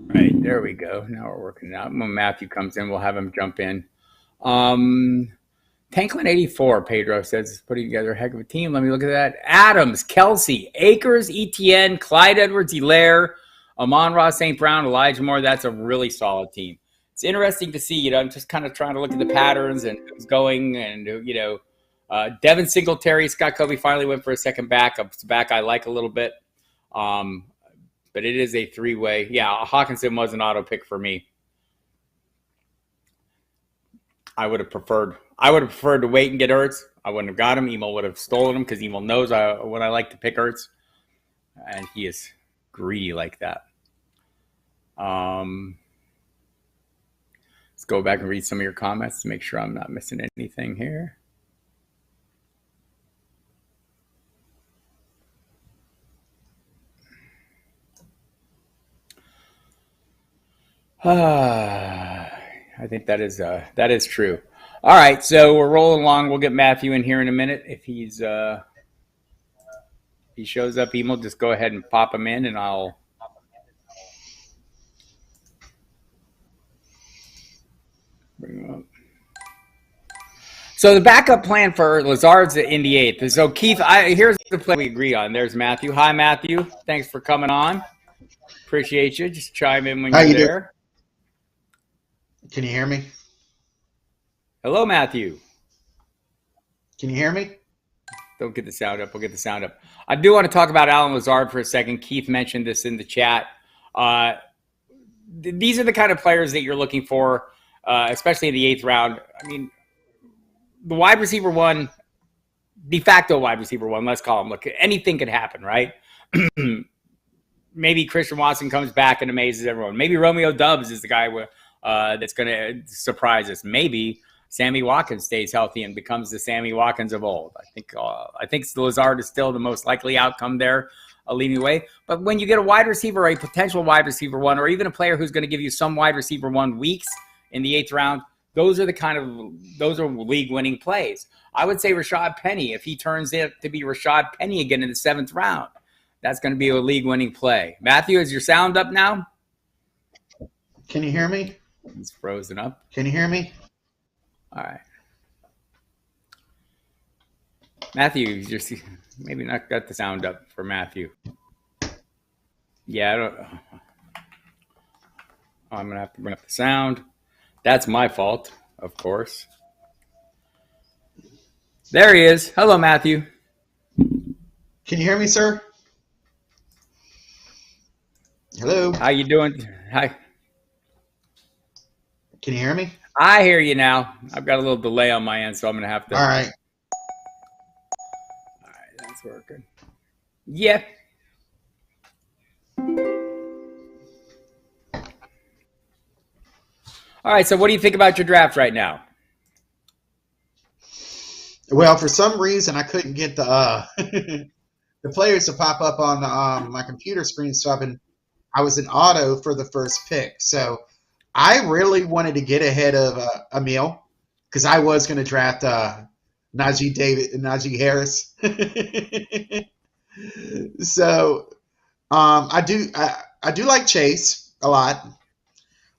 Right, there we go. Now we're working it out. When Matthew comes in, we'll have him jump in. Tanklin84, Pedro says, putting together a heck of a team. Let me look at that. Adams, Kelsey, Akers, Etienne, Clyde Edwards-Helaire, Amon-Ra, St. Brown, Elijah Moore, that's a really solid team. It's interesting to see, I'm just kind of trying to look at the patterns and who's going and, Devin Singletary, Scott Kobe finally went for a second back. It's a back I like a little bit. But it is a three-way. Yeah, Hawkinson was an auto pick for me. I would have preferred to wait and get Ertz. I wouldn't have got him. Emil would have stolen him because Emil knows what I like to pick Ertz. And he is greedy like that. Let's go back and read some of your comments to make sure I'm not missing anything here. I think that is true. All right, so we're rolling along. We'll get Matthew in here in a minute. If he shows up, Emil, just go ahead and pop him in, and I'll bring him up. So the backup plan for Lazard's in the 8th. So Keith, here's the play we agree on. There's Matthew. Hi, Matthew. Thanks for coming on. Appreciate you. Just chime in when you're there. Can you hear me? Hello, Matthew. Can you hear me? Don't get the sound up. We'll get the sound up. I do want to talk about Allen Lazard for a second. Keith mentioned this in the chat. These are the kind of players that you're looking for, especially in the 8th round. I mean, the wide receiver one, de facto wide receiver one, let's call him. Look, anything could happen, right? Maybe Christian Watson comes back and amazes everyone. Maybe Romeo Doubs is the guy that's going to surprise us. Maybe Sammy Watkins stays healthy and becomes the Sammy Watkins of old. I think Lazard is still the most likely outcome there, leading away. But when you get a wide receiver, a potential wide receiver one, or even a player who's going to give you some wide receiver one weeks in the 8th round, those are league-winning plays. I would say Rashad Penny, if he turns it to be Rashad Penny again in the 7th round, that's going to be a league-winning play. Matthew, is your sound up now? Can you hear me? It's frozen up. Can you hear me? All right. Matthew, just maybe not got the sound up for Matthew. Yeah, I'm going to have to bring up the sound. That's my fault, of course. There he is. Hello, Matthew. Can you hear me, sir? Hello. How you doing? Hi. Can you hear me? I hear you now. I've got a little delay on my end, so I'm going to have to. All right. All right, that's working. Yeah. All right, so what do you think about your draft right now? Well, for some reason, I couldn't get the the players to pop up on my computer screen, so I was in auto for the first pick. So I really wanted to get ahead of Emil because I was going to draft Najee Harris. So I do like Chase a lot.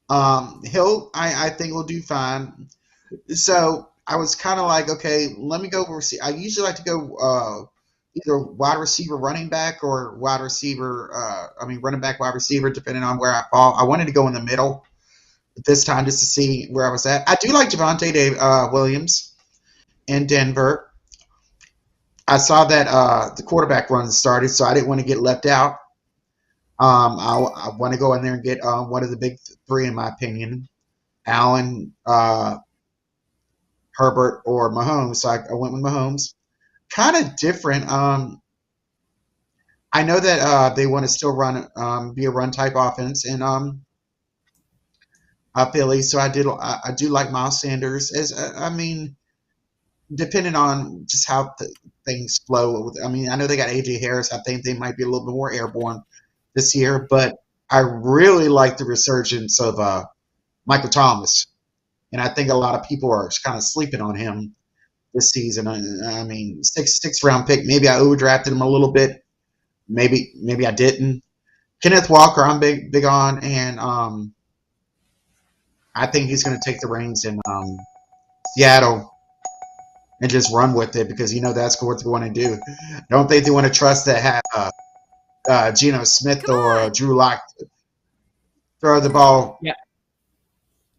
I think will do fine. So I was kind of like, okay, let me go receive. I usually like to go either wide receiver, running back, or wide receiver. Running back, wide receiver, depending on where I fall. I wanted to go in the middle this time just to see where I was at. I do like Javonte Williams in Denver. I saw that the quarterback run started, so I didn't want to get left out. I want to go in there and get one of the big three, in my opinion, Allen, Herbert, or Mahomes. So I went with Mahomes. Kind of different. I know that they want to still be a run type offense in Philly. So I do like Miles Sanders. Depending on just how things flow. I know they got AJ Harris. I think they might be a little bit more airborne this year, but I really like the resurgence of Michael Thomas, and I think a lot of people are kind of sleeping on him this season. Sixth round pick. Maybe I overdrafted him a little bit. Maybe I didn't. Kenneth Walker, I'm big on, and I think he's going to take the reins in Seattle and just run with it because that's what they want to do. I don't think they want to trust that Geno Smith Come or on. Drew Lock throw the ball. Yeah.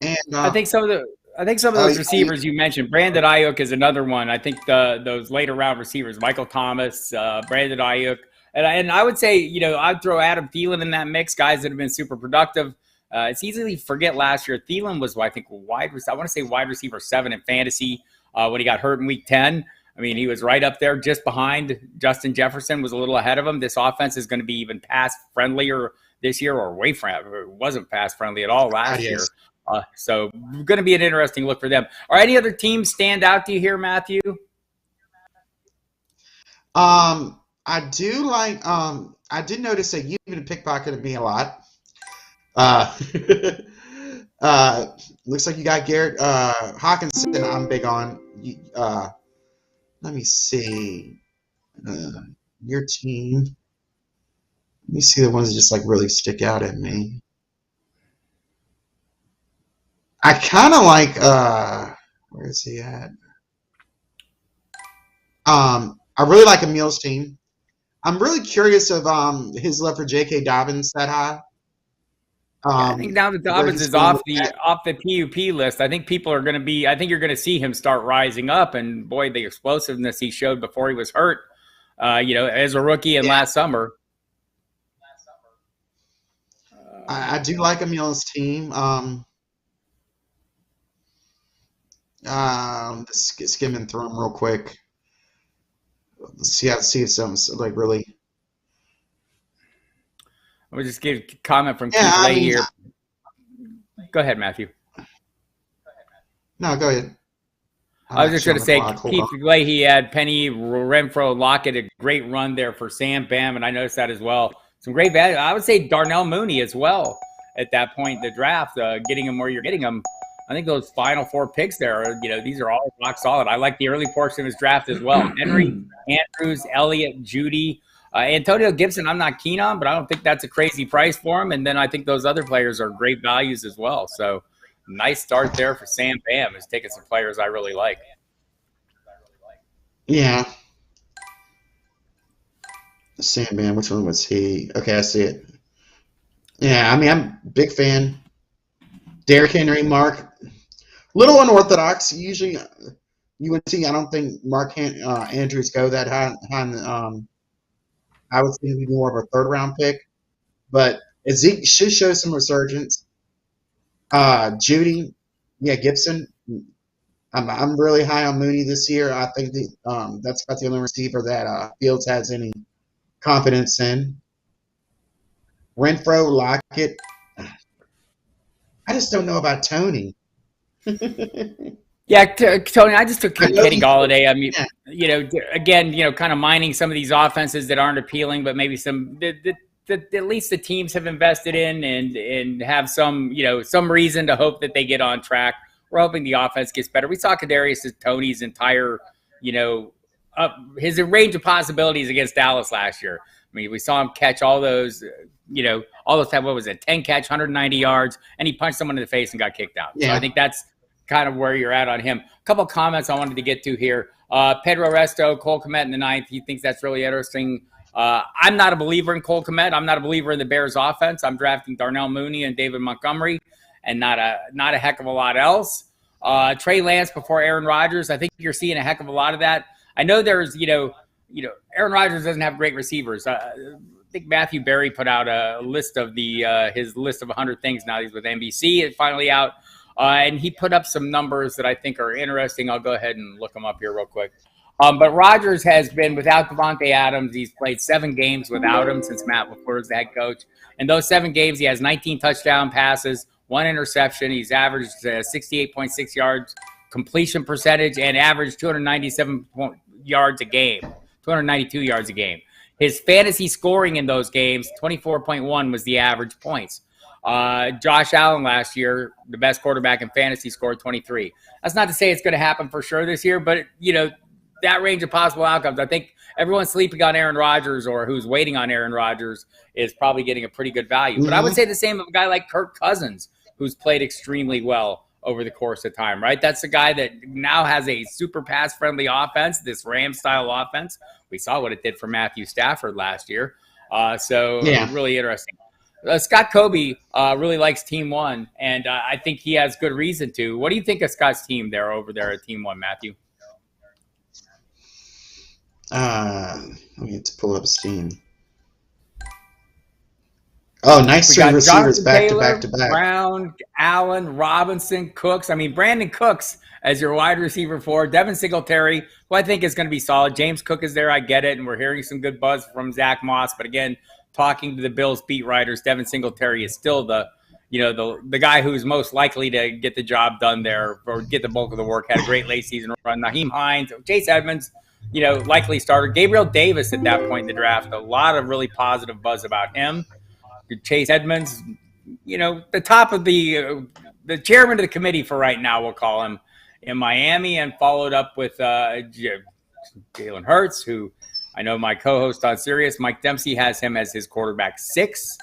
And I think some of oh, those receivers you mentioned, Brandon Ayuk is another one. I think those later round receivers, Michael Thomas, Brandon Ayuk, and I would say, I'd throw Adam Thielen in that mix, guys that have been super productive. It's easy to forget last year. Thielen was, I think, I want to say wide receiver 7 in fantasy when he got hurt in week 10. I mean, he was right up there just behind Justin Jefferson, was a little ahead of him. This offense is going to be even pass friendlier this year, or way from it wasn't pass friendly at all last year. yes. So going to be an interesting look for them. Are any other teams stand out to you here, Matthew? I do like. I did notice that you've been pickpocketing me a lot. Uh, looks like you got Garrett Hawkinson. I'm big on. Let me see. Your team. Let me see the ones that just like really stick out at me. I kind of like. Where is he at? I really like Emil's team. I'm really curious of his love for J.K. Dobbins that high. I think now that Dobbins is off the PUP list, I think people are going to be. I think you're going to see him start rising up, and boy, the explosiveness he showed before he was hurt, as a rookie and last summer. I do like Emil's team. Skimming through them real quick. Let's see if some like really. We'll just give a comment from Keith Lay here. Go ahead, Matthew. No, go ahead. I was just going to say, Keith Lay, he had Penny, Renfro, Lockett, a great run there for Sam Bam, and I noticed that as well. Some great value. I would say Darnell Mooney as well at that point in the draft, getting him where you're getting him. I think those final 4 picks there, these are all rock solid. I like the early portion of his draft as well. Henry, Andrews, Elliott, Judy. Antonio Gibson, I'm not keen on, but I don't think that's a crazy price for him. And then I think those other players are great values as well. So nice start there for Sam Bam. Is taking some players I really like. Yeah. Sam Bam, which one was he? Okay, I see it. Yeah, I mean, I'm a big fan. Derrick Henry, Mark. Little unorthodox. Usually, you would see. I don't think Mark Andrews go that high. I would think he'd be more of a 3rd round pick, but Zeke should show some resurgence. Judy, Gibson. I'm really high on Mooney this year. I think that's about the only receiver that Fields has any confidence in. Renfro, Lockett. I just don't know about Tony. Yeah, Tony, I just took Kenny Golladay. I mean, again, kind of mining some of these offenses that aren't appealing, but maybe some that at least the teams have invested in and have some, some reason to hope that they get on track. We're hoping the offense gets better. We saw Kadarius Toney's entire, his range of possibilities against Dallas last year. I mean, we saw him catch all those, all those time. What was it? 10 catch, 190 yards, and he punched someone in the face and got kicked out. Yeah. So I think that's kind of where you're at on him. A couple of comments I wanted to get to here. Pedro Resto, Cole Kmet in the 9th. He thinks that's really interesting. I'm not a believer in Cole Kmet. I'm not a believer in the Bears offense. I'm drafting Darnell Mooney and David Montgomery and not a heck of a lot else. Trey Lance before Aaron Rodgers. I think you're seeing a heck of a lot of that. I know there's, Aaron Rodgers doesn't have great receivers. I think Matthew Berry put out a list of his list of 100 things. Now he's with NBC. It's finally out. And he put up some numbers that I think are interesting. I'll go ahead and look them up here real quick. But Rodgers has been without Devontae Adams. He's played 7 games without him since Matt LaFleur is the head coach. In those 7 games, he has 19 touchdown passes, 1 interception. He's averaged 68.6 yards completion percentage and averaged 297 yards a game, 292 yards a game. His fantasy scoring in those games, 24.1 was the average points. Josh Allen last year, the best quarterback in fantasy, scored 23. That's not to say it's going to happen for sure this year, but that range of possible outcomes. I think everyone sleeping on Aaron Rodgers or who's waiting on Aaron Rodgers is probably getting a pretty good value. Mm-hmm. But I would say the same of a guy like Kirk Cousins, who's played extremely well over the course of time, right? That's a guy that now has a super pass-friendly offense, this Ram-style offense. We saw what it did for Matthew Stafford last year. So Yeah. really interesting. Scott Kobe really likes Team One, and I think he has good reason to. What do you think of Scott's team over there at Team One, Matthew? Let me pull up Steam. Oh, nice We three got receivers Jonathan back to back Taylor, to back. Brown, Allen, Robinson, Cooks. I mean, Brandon Cooks as your wide receiver for Devin Singletary, who I think is going to be solid. James Cook is there. I get it. And we're hearing some good buzz from Zach Moss. But again, talking to the Bills beat writers, Devin Singletary is still the guy who's most likely to get the job done there or get the bulk of the work. Had a great late season run. Naheem Hines, Chase Edmonds, likely starter. Gabriel Davis at that point in the draft. A lot of really positive buzz about him. Chase Edmonds, the top of the chairman of the committee for right now, we'll call him, in Miami, and followed up with Jalen Hurts, who I know my co-host on Sirius, Mike Dempsey, has him as his quarterback 6.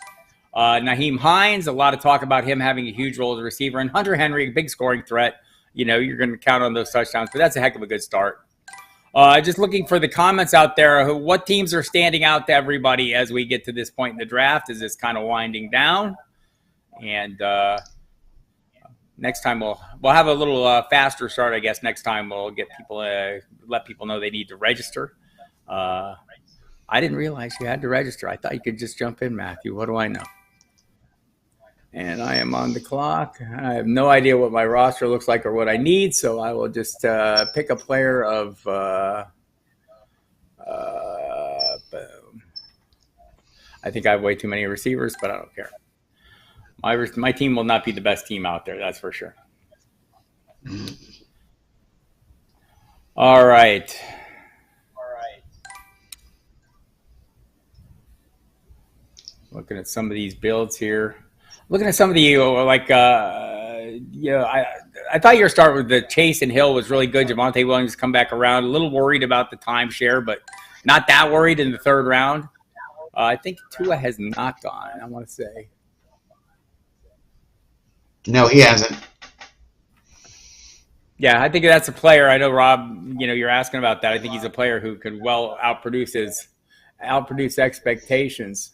Naheem Hines, a lot of talk about him having a huge role as a receiver, and Hunter Henry, a big scoring threat. You're going to count on those touchdowns, but that's a heck of a good start. Just looking for the comments out there. What teams are standing out to everybody as we get to this point in the draft? Is this kind of winding down? And next time we'll have a little faster start, I guess. Next time we'll get people let people know they need to register. I didn't realize you had to register. I thought you could just jump in, Matthew. What do I know? And I am on the clock. I have no idea what my roster looks like or what I need, so I will just pick a player of boom. I think I have way too many receivers, but I don't care. My team will not be the best team out there, that's for sure. All right. Looking at some of these builds here. Looking at some of the I thought your start with the Chase and Hill was really good. Javonte Williams come back around. A little worried about the timeshare, but not that worried in the third round. I think Tua has not gone, I want to say. No, he hasn't. Yeah, I think that's a player. I know, Rob, you're asking about that. I think he's a player who could well outproduce expectations.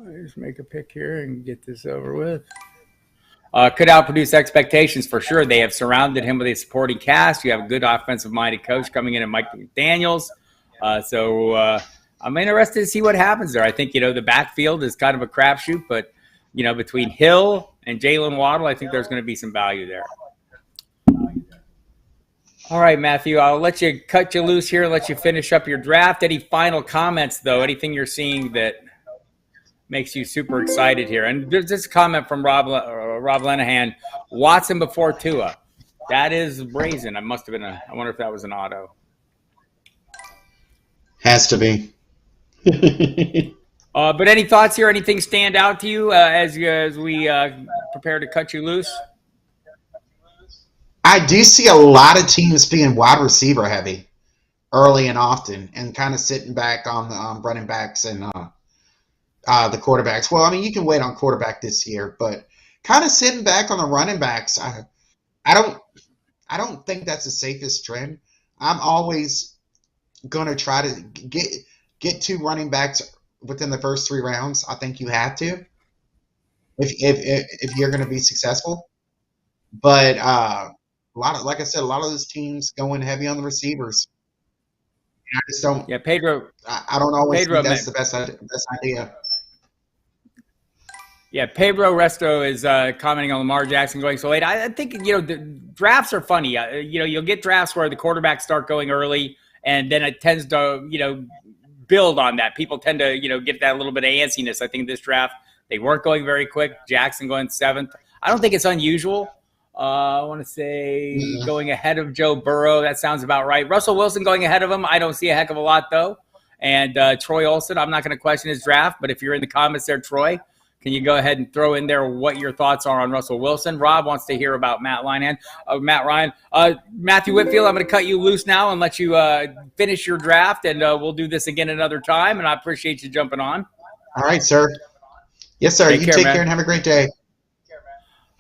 I'll just make a pick here and get this over with. Could outproduce expectations for sure. They have surrounded him with a supporting cast. You have a good offensive-minded coach coming in, and Mike McDaniels. So I'm interested to see what happens there. I think, the backfield is kind of a crapshoot, but, between Hill and Jalen Waddle, I think there's going to be some value there. All right, Matthew, I'll let you cut you loose here, let you finish up your draft. Any final comments, though? Anything you're seeing that makes you super excited here? And there's this comment from Rob Lenahan, Watson before Tua. That is brazen. I wonder if that was an auto. Has to be. But any thoughts here? Anything stand out to you as we prepare to cut you loose? I do see a lot of teams being wide receiver heavy early and often, and kind of sitting back on the running backs and the quarterbacks. Well, I mean, you can wait on quarterback this year, but kind of sitting back on the running backs. I don't think that's the safest trend. I'm always going to try to get 2 running backs within the first 3 rounds. I think you have to if you're going to be successful. But like I said, a lot of those teams going heavy on the receivers. I just don't. Yeah, Pedro. I don't always think that's the best idea. Yeah, Pedro Resto is commenting on Lamar Jackson going so late. I think, the drafts are funny. You'll get drafts where the quarterbacks start going early, and then it tends to, build on that. People tend to, get that little bit of antsiness. I think this draft, they weren't going very quick. Jackson going 7th. I don't think it's unusual. I want to say going ahead of Joe Burrow. That sounds about right. Russell Wilson going ahead of him. I don't see a heck of a lot, though. And Troy Olsen, I'm not going to question his draft, but if you're in the comments there, Troy, can you go ahead and throw in there what your thoughts are on Russell Wilson? Rob wants to hear about Matt Ryan. Matthew Whitfield, I'm going to cut you loose now and let you finish your draft, and we'll do this again another time, and I appreciate you jumping on. All right, sir. Yes, sir. Take care and have a great day.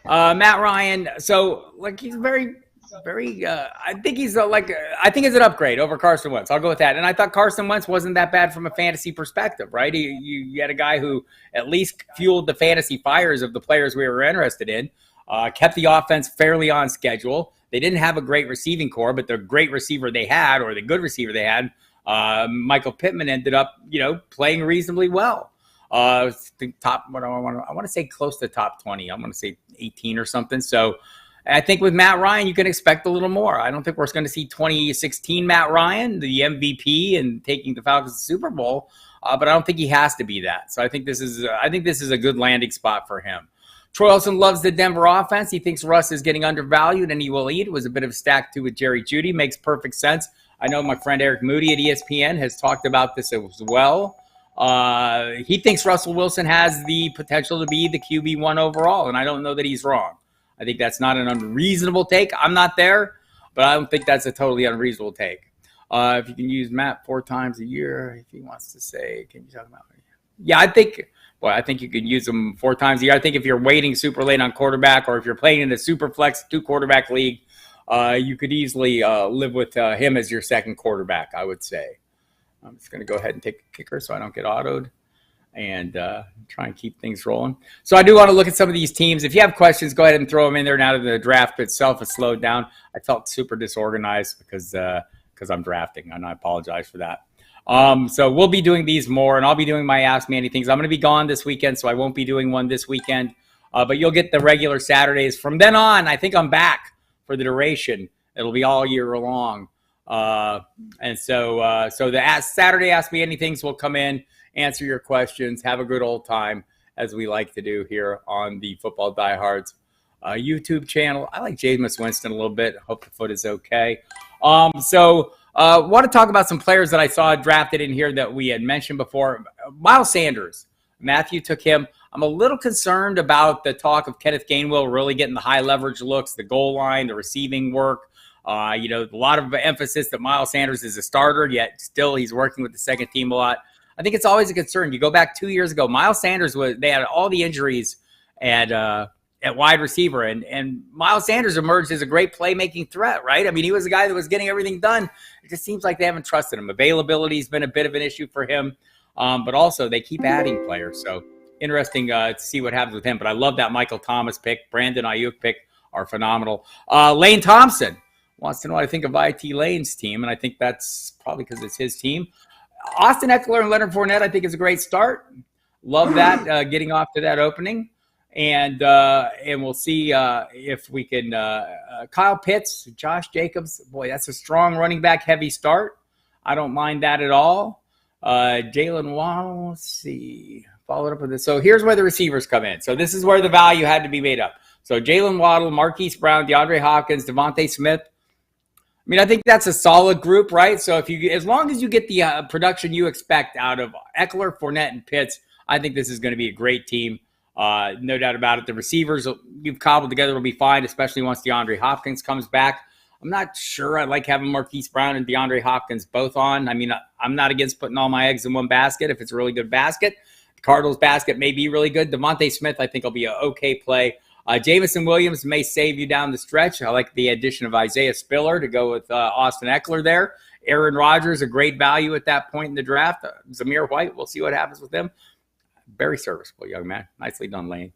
Matt Ryan, so he's very very. I think he's I think it's an upgrade over Carson Wentz. I'll go with that. And I thought Carson Wentz wasn't that bad from a fantasy perspective, right? You had a guy who at least fueled the fantasy fires of the players we were interested in. Kept the offense fairly on schedule. They didn't have a great receiving core, but the great receiver they had, or the good receiver they had, Michael Pittman, ended up, playing reasonably well. The top, I want to say close to top 20. I'm going to say 18 or something. So I think with Matt Ryan, you can expect a little more. I don't think we're going to see 2016 Matt Ryan, the MVP and taking the Falcons to the Super Bowl, but I don't think he has to be that. So I think this is a good landing spot for him. Troy Olsen loves the Denver offense. He thinks Russ is getting undervalued and he will eat. It was a bit of a stack too with Jerry Jeudy. Makes perfect sense. I know my friend Eric Moody at ESPN has talked about this as well. He thinks Russell Wilson has the potential to be the QB1 overall, and I don't know that he's wrong. I think that's not an unreasonable take. I'm not there, but I don't think that's a totally unreasonable take. If you can use Matt 4 times a year, if he wants to say, can you talk about it? Yeah, I think you could use them 4 times a year. I think if you're waiting super late on quarterback, or if you're playing in a super flex 2-quarterback league, you could easily live with him as your second quarterback, I would say. I'm just going to go ahead and take a kicker so I don't get autoed and try and keep things rolling. So I do want to look at some of these teams. If you have questions, go ahead and throw them in there now that the draft itself has slowed down. I felt super disorganized because I'm drafting, and I apologize for that. So we'll be doing these more, and I'll be doing my Ask Me Anythings. I'm going to be gone this weekend, so I won't be doing one this weekend. But you'll get the regular Saturdays. From then on, I think I'm back for the duration. It'll be all year long. And so the Saturday Ask Me Anythings will come in, answer your questions, have a good old time, as we like to do here on the Football Diehards YouTube channel. I like Jameis Winston a little bit. Hope the foot is okay. Want to talk about some players that I saw drafted in here that we had mentioned before. Miles Sanders. Matthew took him. I'm a little concerned about the talk of Kenneth Gainwell really getting the high leverage looks, the goal line, the receiving work. A lot of emphasis that Miles Sanders is a starter, yet still he's working with the second team a lot. I think it's always a concern. You go back 2 years ago, Miles Sanders they had all the injuries at wide receiver, and Miles Sanders emerged as a great playmaking threat, right? I mean, he was a guy that was getting everything done. It just seems like they haven't trusted him. Availability has been a bit of an issue for him, but also they keep adding players. So interesting to see what happens with him. But I love that Michael Thomas pick. Brandon Ayuk pick are phenomenal. Lane Thompson wants to know what I think of IT Lane's team, and I think that's probably because it's his team. Austin Eckler and Leonard Fournette, I think, is a great start. Love that, getting off to that opening. And we'll see if we can Kyle Pitts, Josh Jacobs. Boy, that's a strong running back heavy start. I don't mind that at all. Jalen Waddle, let's see. Followed up with this. So here's where the receivers come in. So this is where the value had to be made up. So Jalen Waddle, Marquise Brown, DeAndre Hopkins, Devontae Smith. I mean, I think that's a solid group, right? So as long as you get the production you expect out of Eckler, Fournette, and Pitts, I think this is going to be a great team. No doubt about it. The receivers you've cobbled together will be fine, especially once DeAndre Hopkins comes back. I'm not sure I like having Marquise Brown and DeAndre Hopkins both on. I mean, I'm not against putting all my eggs in one basket if it's a really good basket. The Cardinals basket may be really good. Devontae Smith, I think, will be an okay play. Jamison Williams may save you down the stretch. I like the addition of Isaiah Spiller to go with Austin Eckler there. Aaron Rodgers, a great value at that point in the draft. Zamir White, we'll see what happens with him. Very serviceable young man. Nicely done, Lane.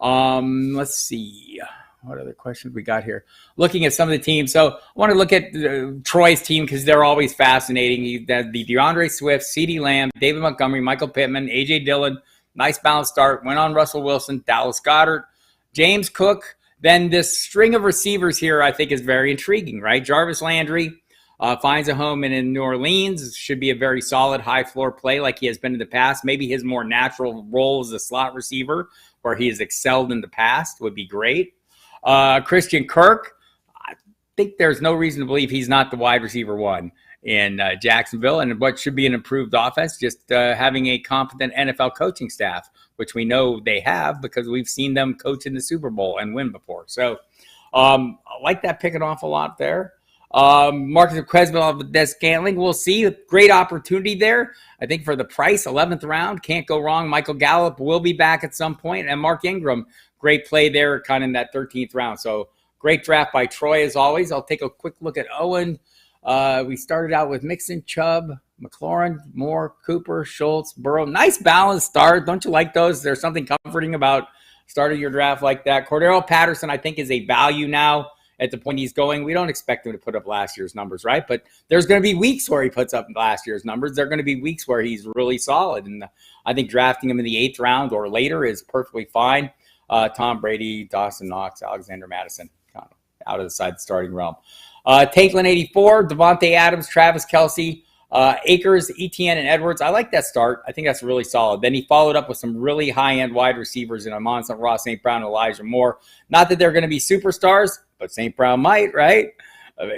Let's see. What other questions we got here? Looking at some of the teams. So I want to look at Troy's team because they're always fascinating. The DeAndre Swift, CeeDee Lamb, David Montgomery, Michael Pittman, A.J. Dillon. Nice balanced start. Went on Russell Wilson, Dallas Goedert, James Cook. Then this string of receivers here I think is very intriguing, right? Jarvis Landry finds a home in New Orleans. Should be a very solid high floor play like he has been in the past. Maybe his more natural role as a slot receiver where he has excelled in the past would be great. Christian Kirk, I think there's no reason to believe he's not the wide receiver one in Jacksonville, and what should be an improved offense, just having a competent NFL coaching staff, which we know they have because we've seen them coach in the Super Bowl and win before. So I like that pick an awful lot there. Marcus Quezbel, Des Scantling, we'll see. Great opportunity there. I think for the price, 11th round, can't go wrong. Michael Gallup will be back at some point, and Mark Ingram, great play there, kind of in that 13th round. So Great draft by Troy, as always. I'll take a quick look at Owen. We started out with Mixon, Chubb, McLaurin, Moore, Cooper, Schultz, Burrow. Nice balanced start. Don't you like those? There's something comforting about starting your draft like that. Cordero Patterson, I think, is a value now at the point he's going. We don't expect him to put up last year's numbers, right? But there's going to be weeks where he puts up last year's numbers. There are going to be weeks where he's really solid. And I think drafting him in the 8th round or later is perfectly fine. Tom Brady, Dawson Knox, Alexander Madison, kind of out of the side starting realm. Takelin 84, Devontae Adams, Travis Kelce, Akers, Etienne, and Edwards. I like that start. I think that's really solid. Then he followed up with some really high-end wide receivers in Amon St. Ross, St. Brown, and Elijah Moore. Not that they're going to be superstars, but St. Brown might, right?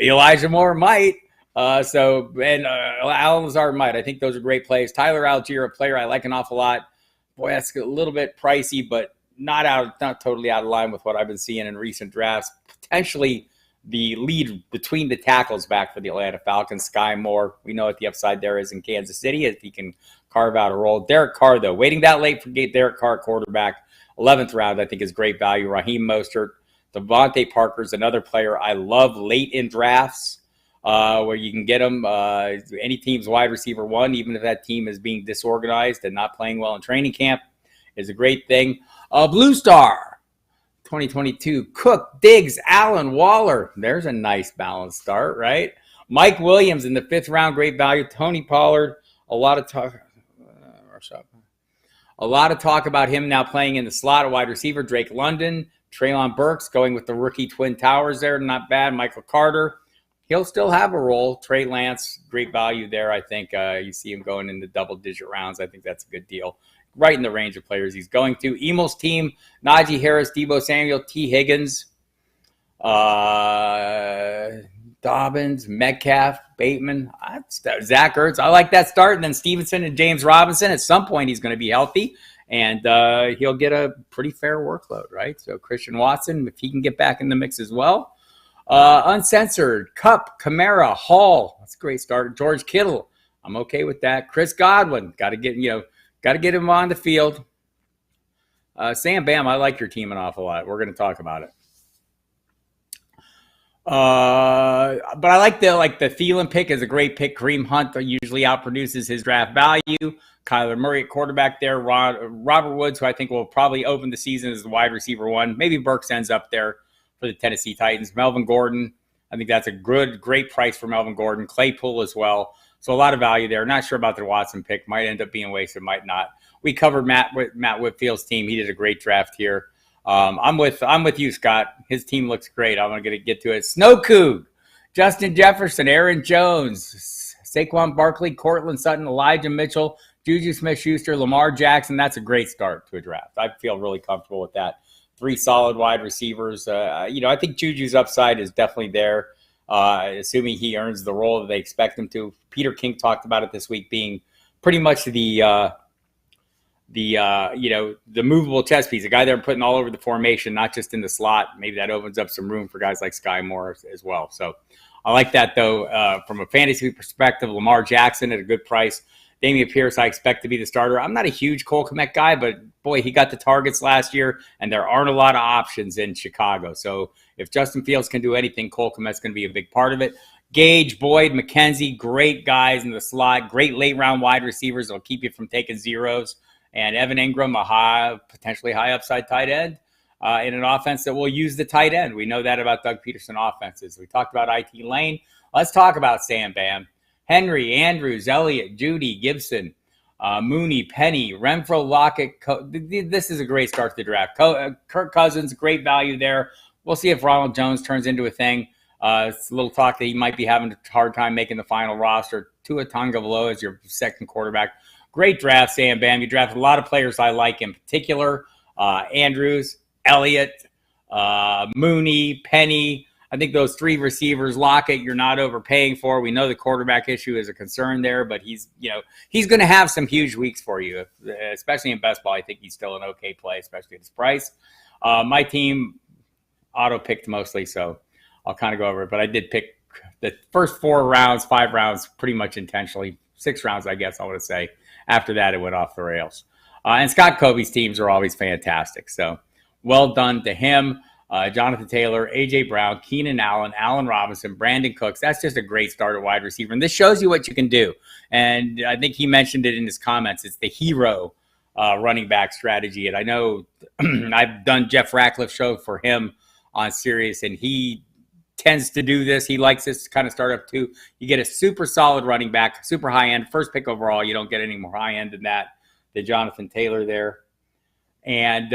Elijah Moore might. And Alan Lazard might. I think those are great plays. Tyler Algier, a player I like an awful lot. Boy, that's a little bit pricey, but not totally out of line with what I've been seeing in recent drafts. Potentially the lead between the tackles back for the Atlanta Falcons, Sky Moore. We know what the upside there is in Kansas City if he can carve out a role. Derek Carr, though, waiting that late for Derek Carr, quarterback, 11th round, I think is great value. Raheem Mostert, Devontae Parker's another player I love late in drafts where you can get him. Any team's wide receiver 1, even if that team is being disorganized and not playing well in training camp, is a great thing. Blue Star. 2022, Cook, Diggs, Allen, Waller. There's a nice balanced start, right? Mike Williams in the 5th round, great value. Tony Pollard, a lot of talk about him now playing in the slot, a wide receiver. Drake London, Treylon Burks going with the rookie Twin Towers there, not bad. Michael Carter, he'll still have a role. Trey Lance, great value there. I think you see him going in the double-digit rounds. I think that's a good deal. Right in the range of players he's going to. Emel's team, Najee Harris, Deebo Samuel, T. Higgins, Dobbins, Metcalf, Bateman, Zach Ertz. I like that start. And then Stevenson and James Robinson. At some point, he's going to be healthy, and he'll get a pretty fair workload, right? So Christian Watson, if he can get back in the mix as well. Uncensored, Kupp, Kamara, Hall. That's a great start. George Kittle, I'm okay with that. Chris Godwin, got to get him on the field. Sam Bam, I like your team an awful lot. We're going to talk about it. But I like the Thielen pick is a great pick. Kareem Hunt usually outproduces his draft value. Kyler Murray at quarterback there. Robert Woods, who I think will probably open the season as the wide receiver 1. Maybe Burks ends up there for the Tennessee Titans. Melvin Gordon, I think that's a great price for Melvin Gordon. Claypool as well. So a lot of value there. Not sure about the Watson pick. Might end up being wasted, might not. We covered Matt Whitfield's team. He did a great draft here. I'm with you, Scott. His team looks great. I'm going to get to it. Snow Coog, Justin Jefferson, Aaron Jones, Saquon Barkley, Cortland Sutton, Elijah Mitchell, Juju Smith-Schuster, Lamar Jackson. That's a great start to a draft. I feel really comfortable with that. 3 solid wide receivers. I think Juju's upside is definitely there. Assuming he earns the role that they expect him to. Peter King talked about it this week being pretty much the movable chess piece, a guy they're putting all over the formation, not just in the slot. Maybe that opens up some room for guys like Sky Moore as well. So I like that, though, from a fantasy perspective. Lamar Jackson at a good price. Dameon Pierce, I expect to be the starter. I'm not a huge Cole Kmet guy, but boy, he got the targets last year, and there aren't a lot of options in Chicago. So if Justin Fields can do anything, Cole Kmet's going to be a big part of it. Gage, Boyd, McKenzie, great guys in the slot, great late-round wide receivers that'll keep you from taking zeros. And Evan Ingram, a potentially high upside tight end in an offense that will use the tight end. We know that about Doug Peterson offenses. We talked about IT Lane. Let's talk about Sam Bam. Henry, Andrews, Elliott, Judy, Gibson, Mooney, Penny, Renfro, Lockett. This is a great start to the draft. Kirk Cousins, great value there. We'll see if Ronald Jones turns into a thing. It's a little talk that he might be having a hard time making the final roster. Tua Tagovailoa as your second quarterback. Great draft, Sam Bam. You drafted a lot of players I like in particular. Andrews, Elliott, Mooney, Penny. I think those 3 receivers, Lockett, you're not overpaying for. We know the quarterback issue is a concern there, but he's going to have some huge weeks for you, especially in best ball. I think he's still an okay play, especially at his price. My team auto-picked mostly, so I'll kind of go over it. But I did pick the first 4 rounds, 5 rounds pretty much intentionally. 6 rounds, I guess I want to say. After that, it went off the rails. And Scott Covey's teams are always fantastic, so well done to him. Jonathan Taylor, A.J. Brown, Keenan Allen, Allen Robinson, Brandon Cooks. That's just a great start at wide receiver. And this shows you what you can do. And I think he mentioned it in his comments. It's the hero running back strategy. And I know I've done Jeff Ratcliffe's show for him on Sirius, and he tends to do this. He likes this kind of startup too. You get a super solid running back, super high end, first pick overall. You don't get any more high end than that. The Jonathan Taylor there. And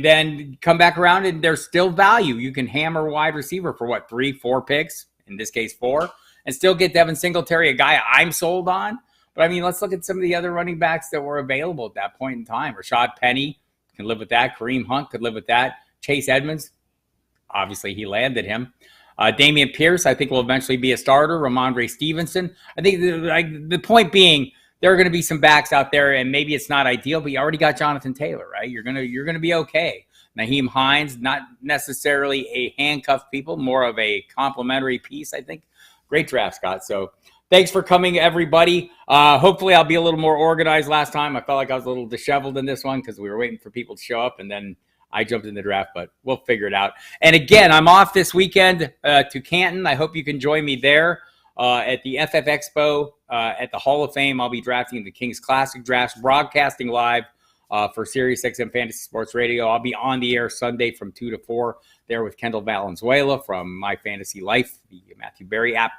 then come back around and there's still value. You can hammer wide receiver for what, 3-4 picks, in this case 4, and still get Devin Singletary, a guy I'm sold on. But I mean, let's look at some of the other running backs that were available at that point in time. Rashad Penny can live with that. Kareem Hunt could live with that. Chase Edmonds, obviously he landed him. Dameon Pierce, I think, will eventually be a starter. Ramondre Stevenson. I think the point being, there are going to be some backs out there, and maybe it's not ideal, but you already got Jonathan Taylor, right? You're gonna be okay. Naheem Hines, not necessarily a handcuff people, more of a complimentary piece, I think. Great draft, Scott. So thanks for coming, everybody. Hopefully I'll be a little more organized. Last time I felt like I was a little disheveled in this one because we were waiting for people to show up, and then I jumped in the draft, but we'll figure it out. And again, I'm off this weekend to Canton. I hope you can join me there. At the FF Expo at the Hall of Fame. I'll be drafting the Kings Classic drafts, broadcasting live for Sirius XM Fantasy Sports Radio. I'll be on the air Sunday from 2 to 4 there with Kendall Valenzuela from My Fantasy Life, the Matthew Berry app.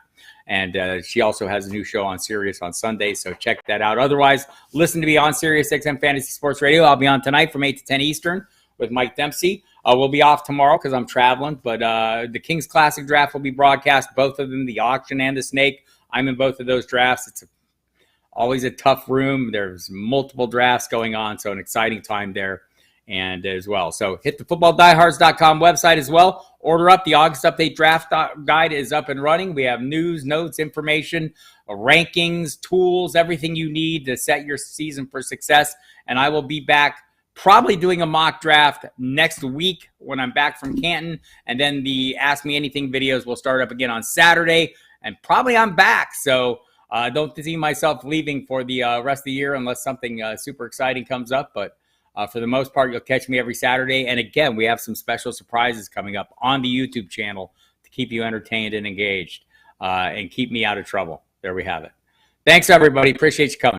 And she also has a new show on Sirius on Sunday, so check that out. Otherwise, listen to me on Sirius XM Fantasy Sports Radio. I'll be on tonight from 8 to 10 Eastern with Mike Dempsey. We'll be off tomorrow because I'm traveling, but the Kings Classic draft will be broadcast, both of them, the auction and the snake. I'm in both of those drafts. It's always a tough room. There's multiple drafts going on, so an exciting time there and as well. So hit the footballdiehards.com website as well. Order up. The August Update Draft Guide is up and running. We have news, notes, information, rankings, tools, everything you need to set your season for success. And I will be back probably doing a mock draft next week when I'm back from Canton. And then the Ask Me Anything videos will start up again on Saturday. And probably I'm back. So don't see myself leaving for the rest of the year unless something super exciting comes up. But for the most part, you'll catch me every Saturday. And again, we have some special surprises coming up on the YouTube channel to keep you entertained and engaged and keep me out of trouble. There we have it. Thanks, everybody. Appreciate you coming.